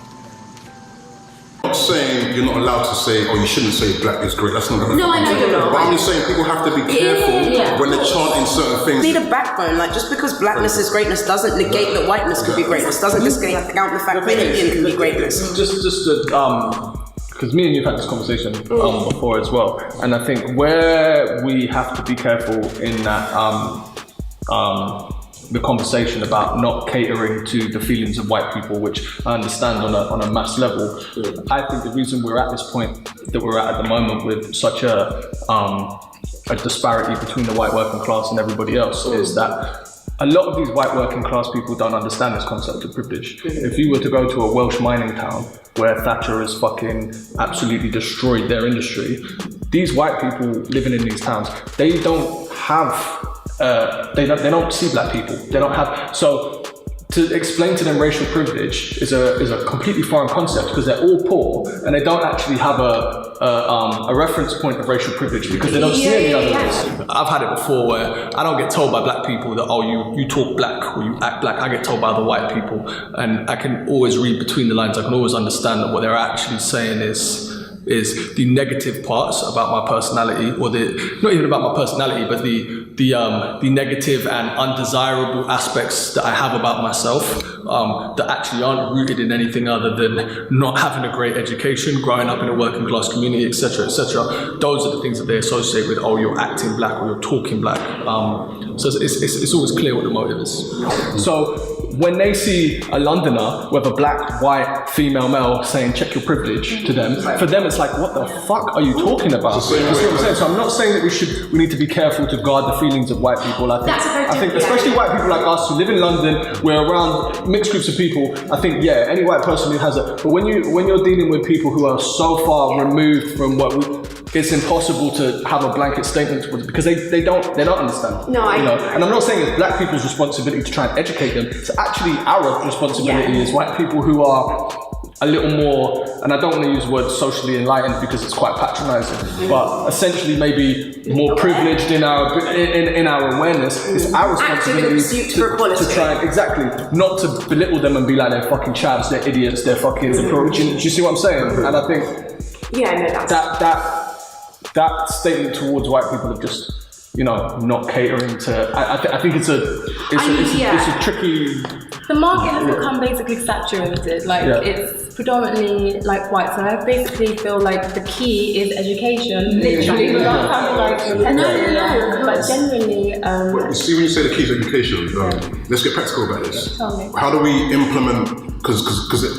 I'm not saying you're not allowed to say, or you shouldn't say black is great. That's not gonna No, I know you're not. But I'm just saying people have to be careful when they're chanting certain things. Need a backbone. Like, just because blackness is greatness doesn't negate that whiteness could be greatness. Doesn't discount the fact that Indian can be greatness. Just because me and you've had this conversation before as well, and I think where we have to be careful in that the conversation about not catering to the feelings of white people, which I understand on a mass level. I think the reason we're at this point that we're at the moment with such a disparity between the white working class and everybody else is that a lot of these white working class people don't understand this concept of privilege. If you were to go to a Welsh mining town where Thatcher has fucking absolutely destroyed their industry, these white people living in these towns, they don't have they don't see black people. They don't have, so to explain to them racial privilege is a completely foreign concept because they're all poor and they don't actually have a reference point of racial privilege because they don't see any other race. I've had it before where I don't get told by black people that, oh, you talk black or you act black. I get told by the white people, and I can always read between the lines. I can always understand that what they're actually saying is the negative parts about my personality, or not even about my personality, but the negative and undesirable aspects that I have about myself that actually aren't rooted in anything other than not having a great education, growing up in a working class community, etc., etc. Those are the things that they associate with, oh, you're acting black or you're talking black. So it's always clear what the motive is. So when they see a Londoner with a black, white, female, male saying check your privilege to them, for them it's like, what the fuck are you talking about? You see what I'm saying? So I'm not saying that we need to be careful to guard the feelings of white people. I think especially white people like us who live in London, we're around mixed groups of people. I think any white person who has but when you're dealing with people who are so far removed from it's impossible to have a blanket statement because they don't understand. No, and I'm not saying it's black people's responsibility to try and educate them. It's actually our responsibility as white people who are a little more, and I don't want to use the word socially enlightened because it's quite patronizing, but essentially maybe more privileged in our awareness. It's our responsibility to try not to belittle them and be like, they're fucking chavs, they're idiots, they're fucking do you see what I'm saying? And I think that statement towards white people of just not catering to. I think it's a tricky. The market has become basically saturated. It's predominantly white. So I basically feel like the key is education. Literally, without sounding like no. But genuinely. You see, when you say the key is education, let's get practical about this. How do we implement? Because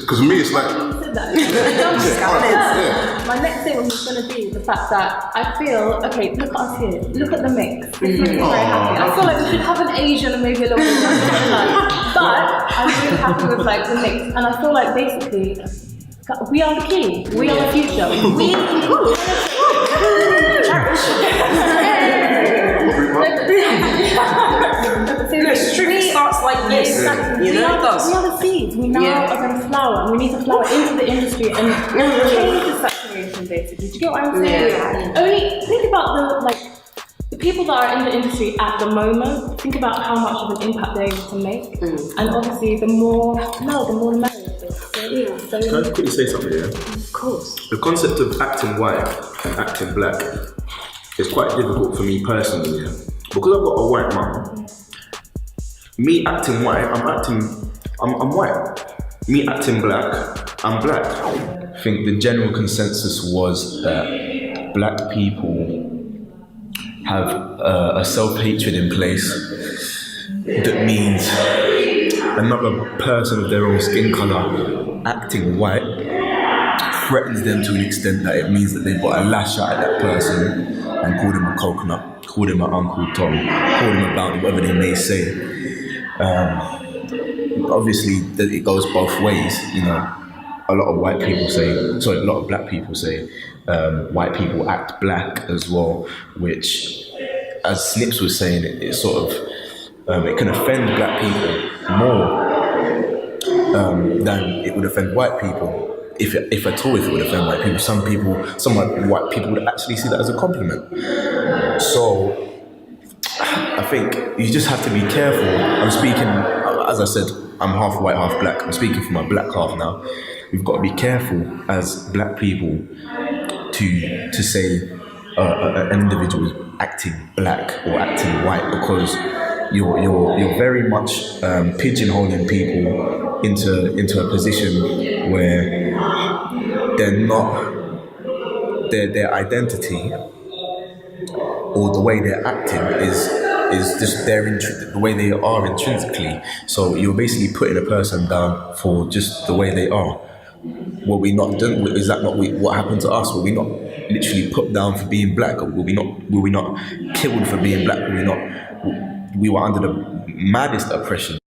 for me, it's like. My next thing was going to be the fact that I feel, okay, look at us here, look at the mix. This makes me very happy. I feel like we should have an Asian and maybe a little bit more but I'm really happy with the mix. And I feel like basically, we are the key. We are the future. The string starts like this. Exactly. We are the seeds. We now are going to flower, and we need to flower into the industry and change the saturation, basically. Do you get what I'm saying? Only think about the people that are in the industry at the moment. Think about how much of an impact they're able to make, and obviously the more the merrier. Can I quickly say something here? Of course. The concept of acting white and acting black is quite difficult for me personally, because I've got a white mum. Me acting white, I'm white. Me acting black, I'm black. I think the general consensus was that black people have a self-hatred in place that means another person of their own skin colour acting white threatens them to an extent that it means that they've got to lash out at that person and call them a coconut. called him an Uncle Tom, called him a bounty, whatever they may say. Obviously, it goes both ways. You know, a lot of black people say white people act black as well, which, as Snips was saying, it sort of it can offend black people more than it would offend white people. If at all, if it would offend white people, some white people would actually see that as a compliment. So I think you just have to be careful. I'm speaking, as I said, I'm half white, half black. I'm speaking for my black half now. We've got to be careful as black people to say an individual is acting black or acting white, because you're very much pigeonholing people into a position where their identity or the way they're acting is just the way they are intrinsically. So you're basically putting a person down for just the way they are. Were we not done? Is that not what happened to us? Were we not literally put down for being black? Or were we not killed for being black? We were under the maddest oppression.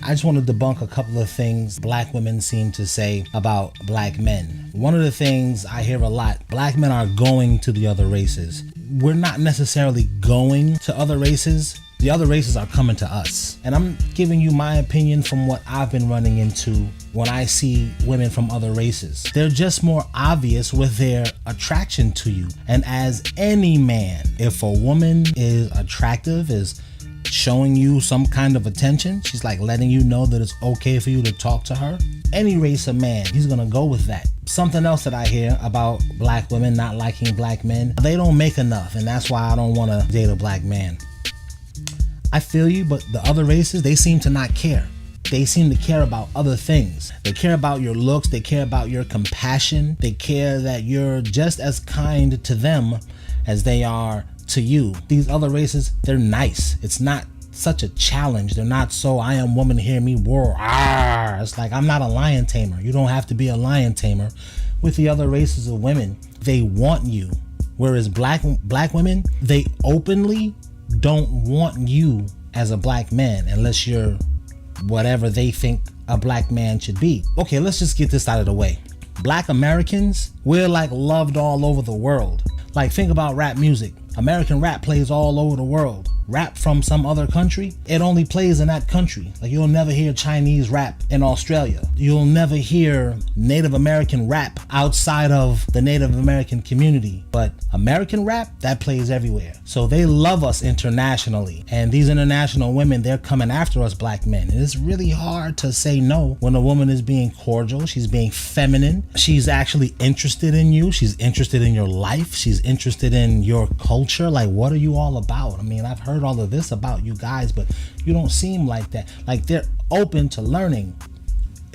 I just want to debunk a couple of things black women seem to say about black men. One of the things I hear a lot, black men are going to the other races. We're not necessarily going to other races. The other races are coming to us. And I'm giving you my opinion from what I've been running into when I see women from other races. They're just more obvious with their attraction to you. And as any man, if a woman is attractive, is showing you some kind of attention, she's like letting you know that it's okay for you to talk to her, any race of man, he's gonna go with that. Something else that I hear about black women not liking black men, they don't make enough, and that's why I don't want to date a black man. I feel you, but the other races, they seem to not care. They seem to care about other things. They care about your looks, they care about your compassion, they care that you're just as kind to them as they are to you. These other races, they're nice. It's not such a challenge. They're not so, I am woman, hear me roar. It's like, I'm not a lion tamer. You don't have to be a lion tamer. With the other races of women, they want you. Whereas black women, they openly don't want you as a black man unless you're whatever they think a black man should be. Okay, let's just get this out of the way. Black Americans, we're like loved all over the world. Like, think about rap music. American rap plays all over the world. Rap from some other country, it only plays in that country. Like, you'll never hear Chinese rap in Australia. You'll never hear Native American rap outside of the Native American community. But American rap, that plays everywhere. So they love us internationally. And these international women, they're coming after us black men. And it's really hard to say no when a woman is being cordial, she's being feminine, she's actually interested in you, she's interested in your life, she's interested in your culture. Like, what are you all about? I mean, I've heard all of this about you guys, but you don't seem like that. Like, they're open to learning.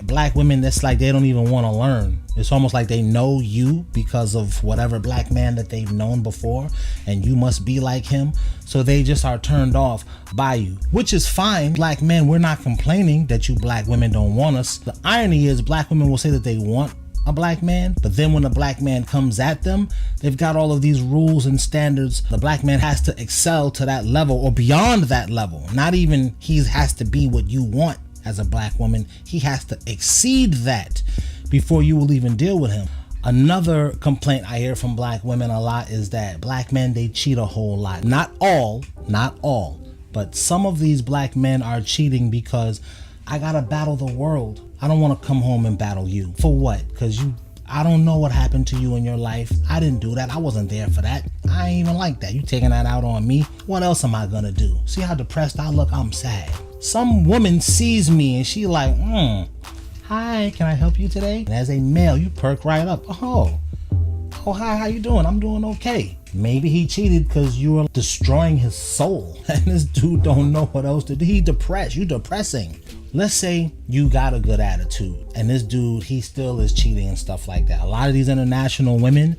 Black women, that's like they don't even want to learn. It's almost like they know you because of whatever black man that they've known before, and you must be like him. So they just are turned off by you, which is fine. Black men, we're not complaining that you black women don't want us. The irony is black women will say that they want a black man, but then when a black man comes at them, they've got all of these rules and standards. The black man has to excel to that level or beyond that level. Not even he has to be what you want as a black woman. He has to exceed that before you will even deal with him. Another complaint I hear from black women a lot is that black men, they cheat a whole lot. Not all, but some of these black men are cheating because I gotta battle the world. I don't want to come home and battle you. For what? Because I don't know what happened to you in your life. I didn't do that. I wasn't there for that. I ain't even like that. You taking that out on me? What else am I gonna do? See how depressed I look? I'm sad. Some woman sees me and she like, hi, can I help you today? And as a male, you perk right up. Oh, hi, how you doing? I'm doing okay. Maybe he cheated because you were destroying his soul. And this dude don't know what else to do. He depressed. You depressing. Let's say you got a good attitude and this dude, he still is cheating and stuff like that. A lot of these international women,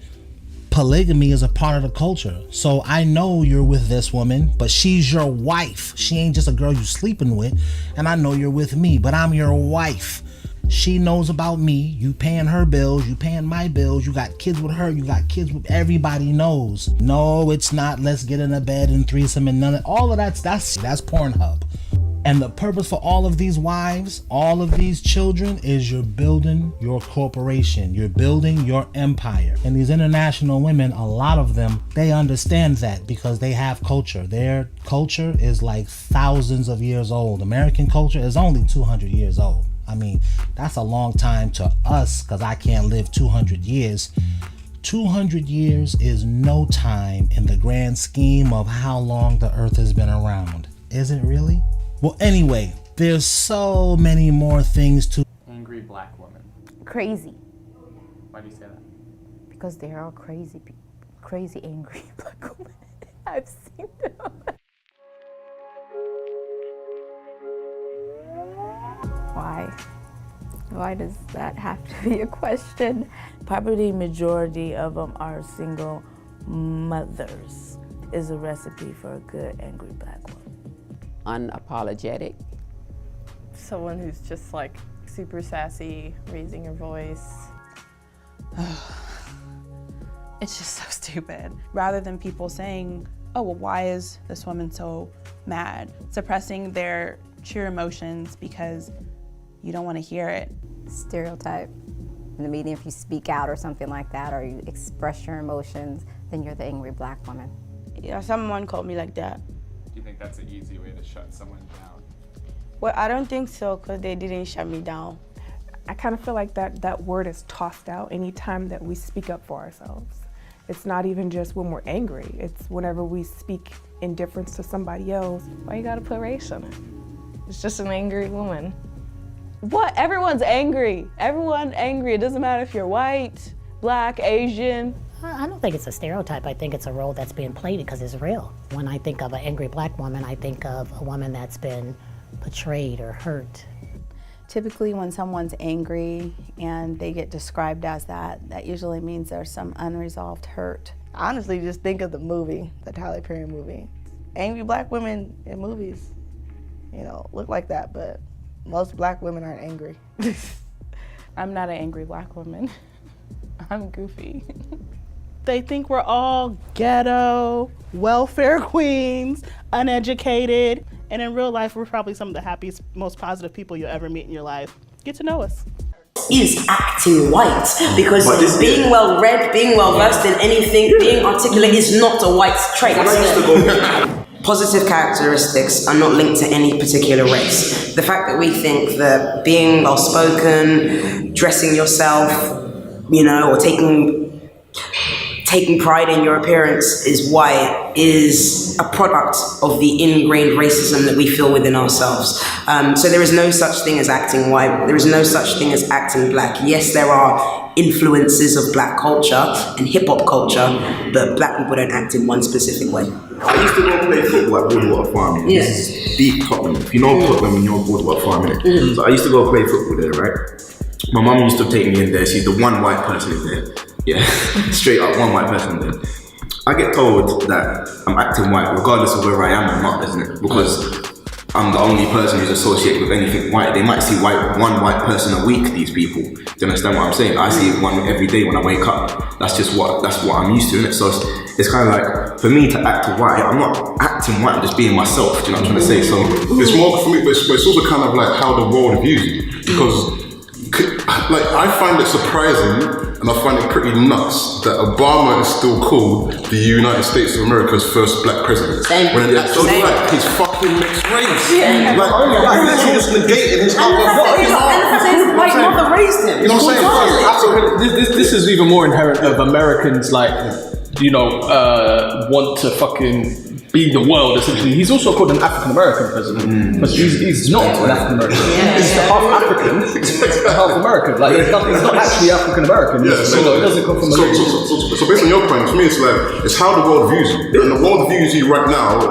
polygamy is a part of the culture. So I know you're with this woman, but she's your wife. She ain't just a girl you sleeping with. And I know you're with me, but I'm your wife. She knows about me. You paying her bills. You paying my bills. You got kids with her. You got kids with everybody knows. No, it's not. Let's get in a bed and threesome and none of all of that's Pornhub. And the purpose for all of these wives, all of these children, is you're building your corporation. You're building your empire. And these international women, a lot of them, they understand that because they have culture. Their culture is like thousands of years old. American culture is only 200 years old. I mean, that's a long time to us because I can't live 200 years. 200 years is no time in the grand scheme of how long the earth has been around. Is it really? Well, anyway, there's so many more things to... Angry black woman. Crazy. Why do you say that? Because they are crazy, crazy angry black women. I've seen them. Why? Why does that have to be a question? Probably majority of them are single mothers. Is a recipe for a good angry black woman. Unapologetic. Someone who's just like super sassy, raising your voice. It's just so stupid. Rather than people saying, oh, well, why is this woman so mad? Suppressing their true emotions because you don't want to hear it. Stereotype. In the media, if you speak out or something like that, or you express your emotions, then you're the angry black woman. Yeah, someone called me like that. Do you think that's an easy way to shut someone down? Well, I don't think so, because they didn't shut me down. I kind of feel like that word is tossed out anytime that we speak up for ourselves. It's not even just when we're angry. It's whenever we speak in difference to somebody else. Why you gotta put race on it? It's just an angry woman. What? Everyone's angry. Everyone's angry. It doesn't matter if you're white, black, Asian. I don't think it's a stereotype. I think it's a role that's being played because it's real. When I think of an angry black woman, I think of a woman that's been betrayed or hurt. Typically when someone's angry and they get described as that, that usually means there's some unresolved hurt. Honestly, just think of the movie, the Tyler Perry movie. Angry black women in movies, look like that, but most black women aren't angry. I'm not an angry black woman. I'm goofy. They think we're all ghetto, welfare queens, uneducated, and in real life, we're probably some of the happiest, most positive people you'll ever meet in your life. Get to know us. Is acting white, because being well read, being well versed in anything, being articulate is not a white trait. Positive characteristics are not linked to any particular race. The fact that we think that being well spoken, dressing yourself, or taking pride in your appearance is white is a product of the ingrained racism that we feel within ourselves. So there is no such thing as acting white. There is no such thing as acting black. Yes, there are influences of black culture and hip hop culture, but black people don't act in one specific way. I used to go play football at Broadwater Farm. Yes. This is deep Tottenham. If you know Tottenham, you know Broadwater Farm, innit? So I used to go play football there, right? My mum used to take me in there. She's the one white person in there. Yeah, straight up, one white person in there. I get told that I'm acting white regardless of where I am or not, isn't it? Because I'm the only person who's associated with anything white. They might see one white person a week, these people. Do you understand what I'm saying? I see one every day when I wake up. That's what I'm used to, innit? So it's kind of like, for me to act white, I'm not acting white, I'm just being myself. Do you know what I'm trying to say? So it's more for me, but it's also kind of like how the world views you. Because I find it surprising and I find it pretty nuts that Obama is still called the United States of America's first black president. When in actual fact, he's fucking mixed race. Yeah. He just negated his other white mother raised him. You know what I'm saying? This is even more inherent of Americans, want to fucking be the world, essentially. He's also called an African American president, because he's not an African American. He's half African, half American. He's not actually African American. Yeah, so it doesn't come from so based on your point, for me, it's how the world views you, and the world views you right now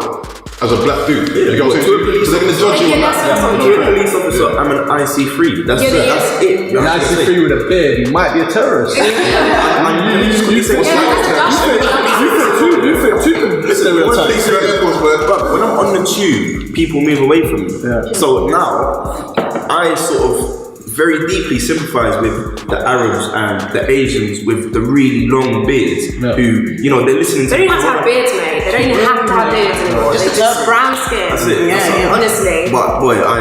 as a black dude. You get what I'm saying? Because they're going to judge you on that. To a police officer, I'm an IC3. That's it. An IC3 with a beard, you might be a terrorist. But when I'm on the tube, people move away from me. So now, I sort of very deeply sympathise with the Arabs and the Asians with the really long beards who, you know, they're listening to. They don't have to have beards, mate. They don't even have to have beards anymore. They just brown skin. That's it. Honestly. But boy, I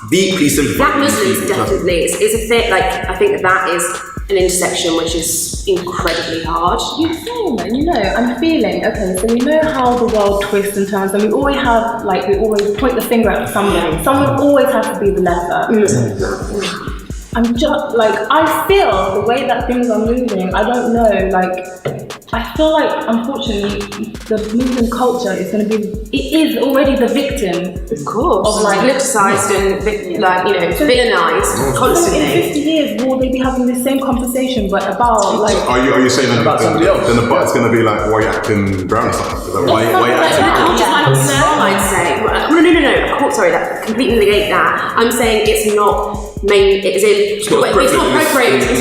deeply sympathise. Black Muslims definitely. It's a thing. Like I think that is an intersection which is incredibly hard. You're saying that, you know, I'm feeling, okay, so we know how the world twists and turns, and we always have, like, we always point the finger at somebody. Someone always has to be the lesser. I'm just, like, I feel the way that things are moving, I don't know, like, I feel like, unfortunately, the Muslim culture is going to be, it is already the victim. Of course. Of, like, politicized and, like, you know, villainized constantly. In 50 years, will they be having the same conversation, but about, like... Are you saying that about somebody else? Then the but's going to be like, why are you acting brown or something? Is that why you acting brown? I'd say. No. Of course, sorry, that completely negate that. I'm saying it's not it's not appropriated.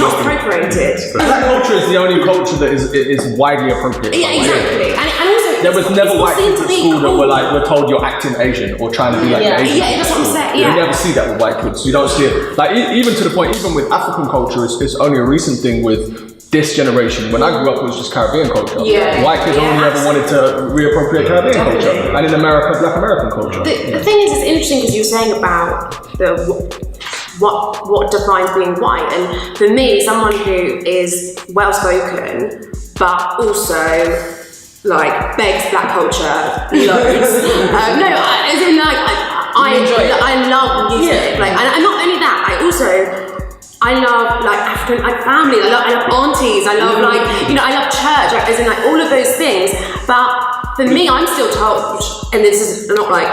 Black culture is the only culture that is widely appropriate. Yeah, exactly. And also, there was never white kids at school that were like, we're told you're acting Asian or trying to be like Asian. Yeah, that's what I'm saying. You never see that with white kids. You don't see it. Like, even to the point, even with African culture, it's only a recent thing with this generation. When I grew up, it was just Caribbean culture. White kids only ever wanted to reappropriate Caribbean culture. And in America, Black American culture. The thing is, it's interesting because you were saying about what defines being white, and for me, someone who is well spoken but also like begs black culture loads. As in like I love music, like, and not only that, I love like African family. I love aunties. I love like, you know, I love church. Like, as in like all of those things. But for me, I'm still told, and this is not like,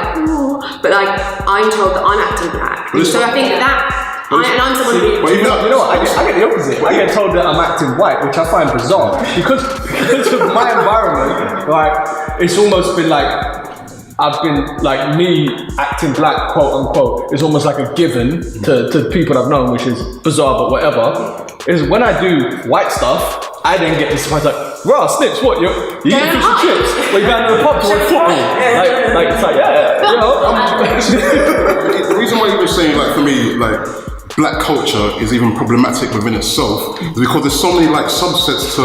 but like I'm told that I'm acting black. So I think that. I'm someone who. But you know what? I get the opposite. I get told that I'm acting white, which I find bizarre because of my environment. Like, it's almost been like I've been like me acting black, quote unquote, is almost like a given to people I've known, which is bizarre, but whatever. Is when I do white stuff, I then get this surprise like, "Raw, Snips, what you eating fish and chips? Or you going to the pub to watch football?" Like it's like, you know. The reason why you were saying, like, for me, like, black culture is even problematic within itself is because there's so many like subsets to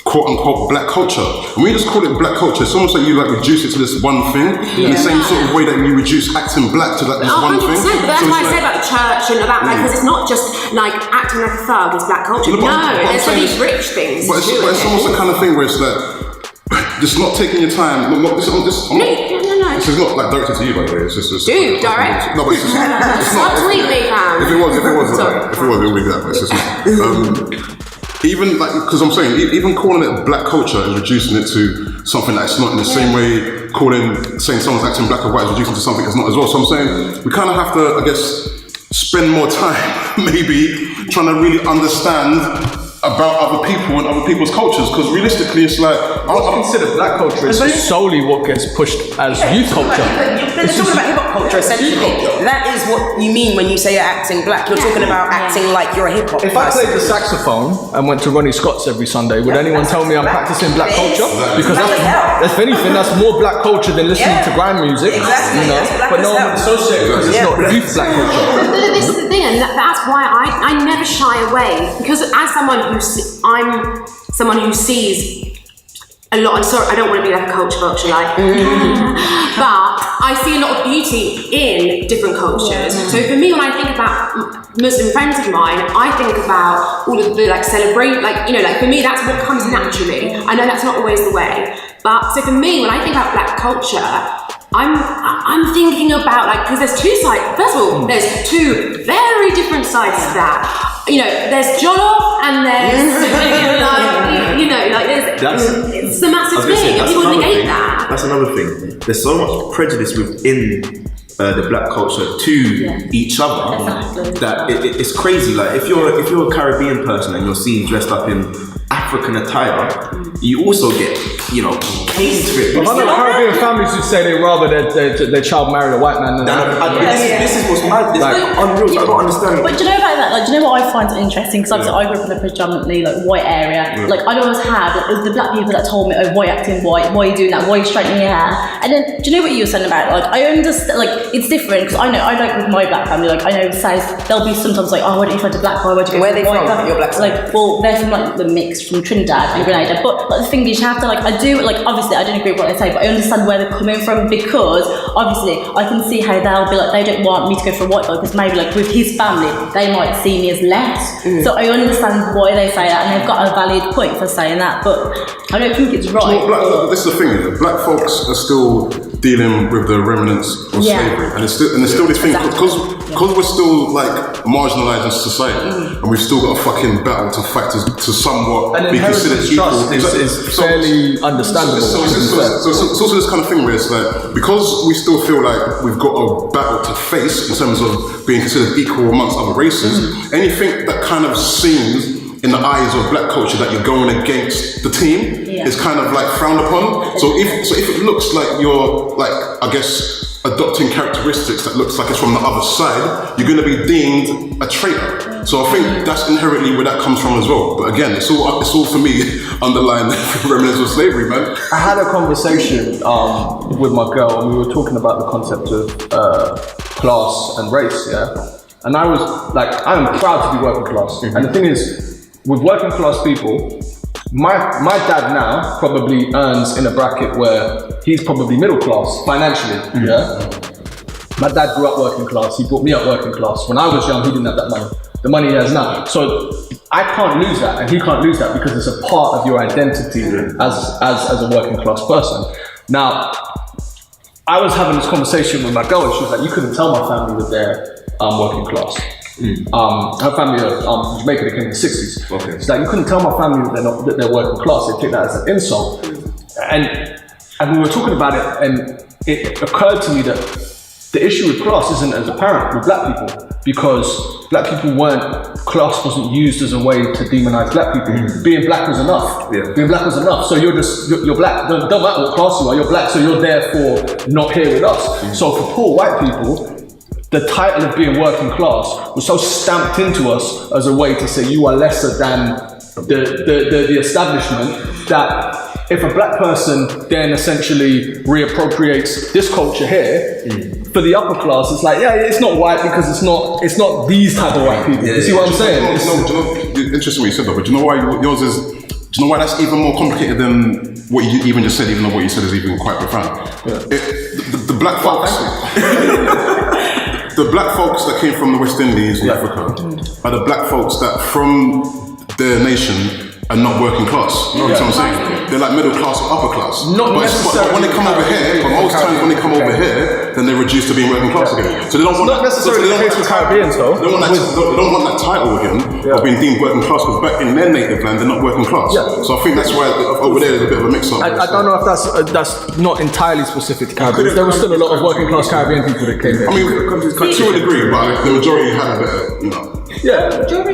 quote unquote black culture. And when you just call it black culture, it's almost like you like reduce it to this one thing in the same sort of way that you reduce acting black to like this one thing. But that's why I say about the church and about like, because it's not just like acting like a thug is black culture. There's so these rich things. But it's almost the kind of thing where it's like just not taking your time. This is not like directed to you, by the way. It's just dude, direct. No, but it's just not. Tweet me, fam. If it was, it would be that. But it's just not. Even like, because I'm saying, even calling it black culture is reducing it to something that's not in the same way. Saying someone's acting black or white is reducing to something that's not as well. So I'm saying we kind of have to, I guess, spend more time maybe trying to really understand about other people and other people's cultures, because realistically it's like I consider black culture is solely what gets pushed as youth culture. They're talking about hip-hop culture essentially. That is what you mean when you say you're acting black. You're talking about acting like you're a hip-hop If I played the saxophone and went to Ronnie Scott's every Sunday, would anyone tell me I'm practicing black culture? Because if anything, that's more black culture than listening to grime music. You know, but no one would associate it because it's not youth black culture. This is the thing, and that's why I never shy away, because as someone I'm someone who sees a lot. I'm sorry, I don't want to be like a culture vulture, like, but I see a lot of beauty in different cultures. So for me, when I think about Muslim friends of mine, I think about all of the like celebrate, like, you know, like for me, that's what comes naturally. I know that's not always the way, but so for me, when I think about black culture, I'm thinking about like, because there's two sides. First of all, there's two very different sides to that. You know, there's Jollof and there's you know, like it's a massive thing, and people negate that. That's another thing. There's so much prejudice within the black culture to each other that it's crazy. Like if you're a Caribbean person and you're seen dressed up in African attire, you also get, you know, caned for it. I know Caribbean families who say they rather their child marry a white man than this is what's mad. It's like unreal. I don't understand. But do you know about that? Like, do you know what I find interesting? Because I grew up in a predominantly like white area. Yeah. Like, I'd always had like, it was the black people that told me, "Oh, why acting white? Why are you doing that? Why are you straightening your hair?" And then, do you know what you were saying about? Like, I understand. Like, it's different because I know with my black family. Like, I know South, they'll be sometimes like, "Oh, why don't you find a black boy? Why do you go Where for are they a white from? guy?" Your black side? Like, well, they're from like the mix from Trinidad and Grenada. But like, the thing is, you have to like, I do like, obviously, I don't agree with what they say, but I understand where they're coming from because obviously, I can see how they'll be like, they don't want me to go for a white guy because maybe like with his family, they might see me as less. So I understand why they say that, and they've got a valid point for saying that. But I don't think it's right. This is the thing. Black folks are still dealing with the remnants of slavery, and it's still this thing because we're still like marginalised in society, and we've still got a fucking battle to fight to somewhat be considered equal. Is fairly understandable. So it's also this kind of thing where it's like, because we still feel like we've got a battle to face in terms of being considered equal amongst other races, anything that kind of seems in the eyes of black culture that you're going against the team is kind of like frowned upon. So if it looks like you're like, I guess, adopting characteristics that looks like it's from the other side, you're going to be deemed a traitor. So I think that's inherently where that comes from as well. But again, it's all for me underlying remnants of slavery, man. I had a conversation with my girl, and we were talking about the concept of class and race, and I was like, I'm proud to be working class. And the thing is, with working class people, my dad now probably earns in a bracket where he's probably middle class financially, My dad grew up working class, he brought me up working class. When I was young, he didn't have that money. The money he has now. So I can't lose that, and he can't lose that because it's a part of your identity as a working class person. Now, I was having this conversation with my girl, and she was like, you couldn't tell my family that they're working class. Her family are from Jamaica, they came in the 60s. Okay. It's like, you couldn't tell my family that they're working class, they take that as an insult. And we were talking about it, and it occurred to me that the issue with class isn't as apparent with black people, because black people class wasn't used as a way to demonize black people. Being black was enough. Being black was enough. So you're black, don't matter what class you are, you're black, so you're therefore not here with us. So for poor white people, the title of being working class was so stamped into us as a way to say you are lesser than the establishment, that if a black person then essentially reappropriates this culture here, for the upper class, it's like, it's not white because it's not these type of white people. You see what I'm saying? Interesting what you said that, but do you know why yours is? Do you know why that's even more complicated than what you even just said? Even though what you said is even quite profound. The black folks. The black folks that came from the West Indies and Africa are the black folks that from their nation are not working class. You know what I'm saying? They're like middle class or upper class. But when they come over here, most times when they come over here, then they're reduced to being working class again. So they don't want not necessarily the case with Caribbeans though. They don't want that title again of being deemed working class, because back in their native land, they're not working class. So I think that's why over there there's a bit of a mix-up. I don't know if that's not entirely specific to Caribbeans. There were still a lot of working class Caribbean people that came here. I mean, to a degree, but the majority had a bit, you know.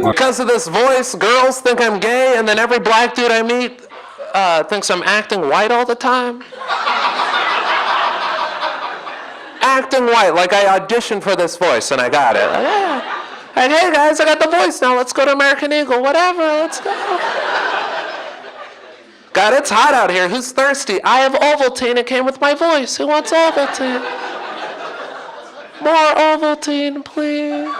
Because of this voice, girls think I'm gay, and then every black dude I meet thinks I'm acting white all the time. Acting white, like I auditioned for this voice and I got it. And hey guys, I got the voice now. Let's go to American Eagle. Whatever, let's go. God, it's hot out here. Who's thirsty? I have Ovaltine. It came with my voice. Who wants Ovaltine? More Ovaltine, please.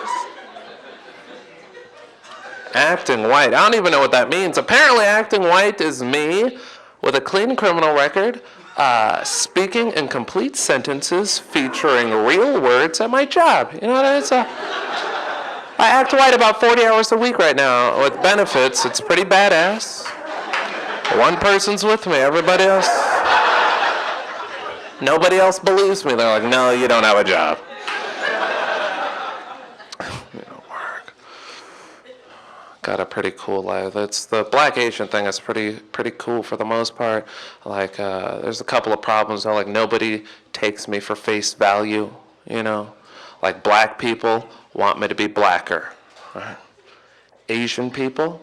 Acting white. I don't even know what that means. Apparently acting white is me with a clean criminal record, speaking in complete sentences featuring real words at my job. You know what I mean? I act white about 40 hours a week right now with benefits. It's pretty badass. One person's with me, everybody else. Nobody else believes me. They're like, no, you don't have a job. Got a pretty cool life. It's the black Asian thing is pretty cool for the most part. Like there's a couple of problems though, like nobody takes me for face value, you know. Like black people want me to be blacker. Right? Asian people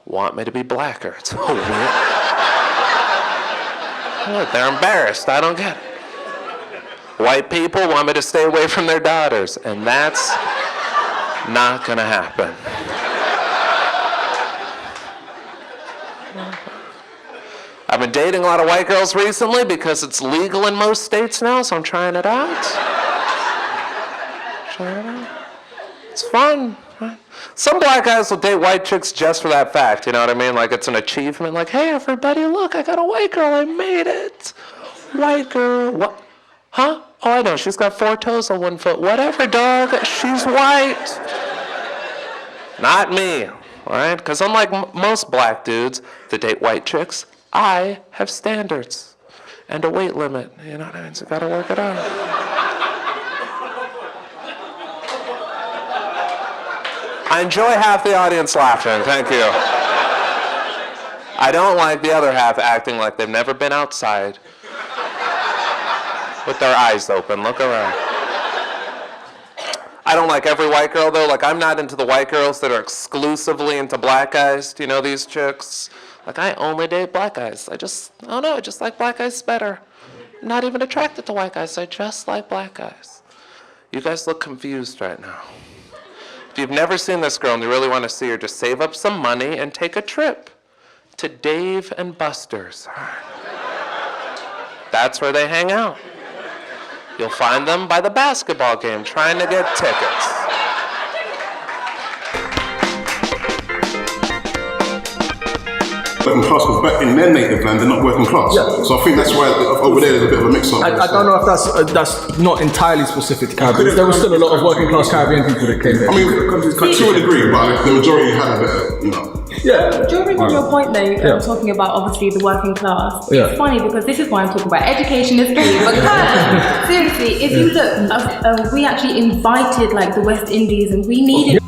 want me to be blacker. It's so weird. They're embarrassed. I don't get it. White people want me to stay away from their daughters, and that's not gonna happen. I've been dating a lot of white girls recently because it's legal in most states now, so I'm trying it out. It's fun. Some black guys will date white chicks just for that fact, you know what I mean? Like it's an achievement, like, hey everybody, look, I got a white girl, I made it. White girl, what? Huh? Oh, I know, she's got 4 toes on 1 foot. Whatever, dog, she's white. Not me, all right? Because unlike most black dudes that date white chicks, I have standards and a weight limit, you know what I mean? So gotta work it out. I enjoy half the audience laughing, thank you. I don't like the other half acting like they've never been outside with their eyes open. Look around. I don't like every white girl though. Like I'm not into the white girls that are exclusively into black guys. Do you know these chicks? Like I only date black guys. I don't know, I just like black guys better. I'm not even attracted to white guys. I just like black guys. You guys look confused right now. If you've never seen this girl and you really want to see her, just save up some money and take a trip to Dave and Buster's. That's where they hang out. You'll find them by the basketball game trying to get tickets. Working class, because back in their native land, they're not working class. Yeah. So I think that's why over there there's a bit of a mix-up. I don't know if that's not entirely specific to Caribbean. There was still a lot of working class Caribbean people that came here. I mean, to a degree, but the majority had a bit, you know. Yeah. During your point though, talking about obviously the working class, Yeah. it's funny because this is why I'm talking about education is key. Because seriously, if you look, we actually invited like the West Indies and we needed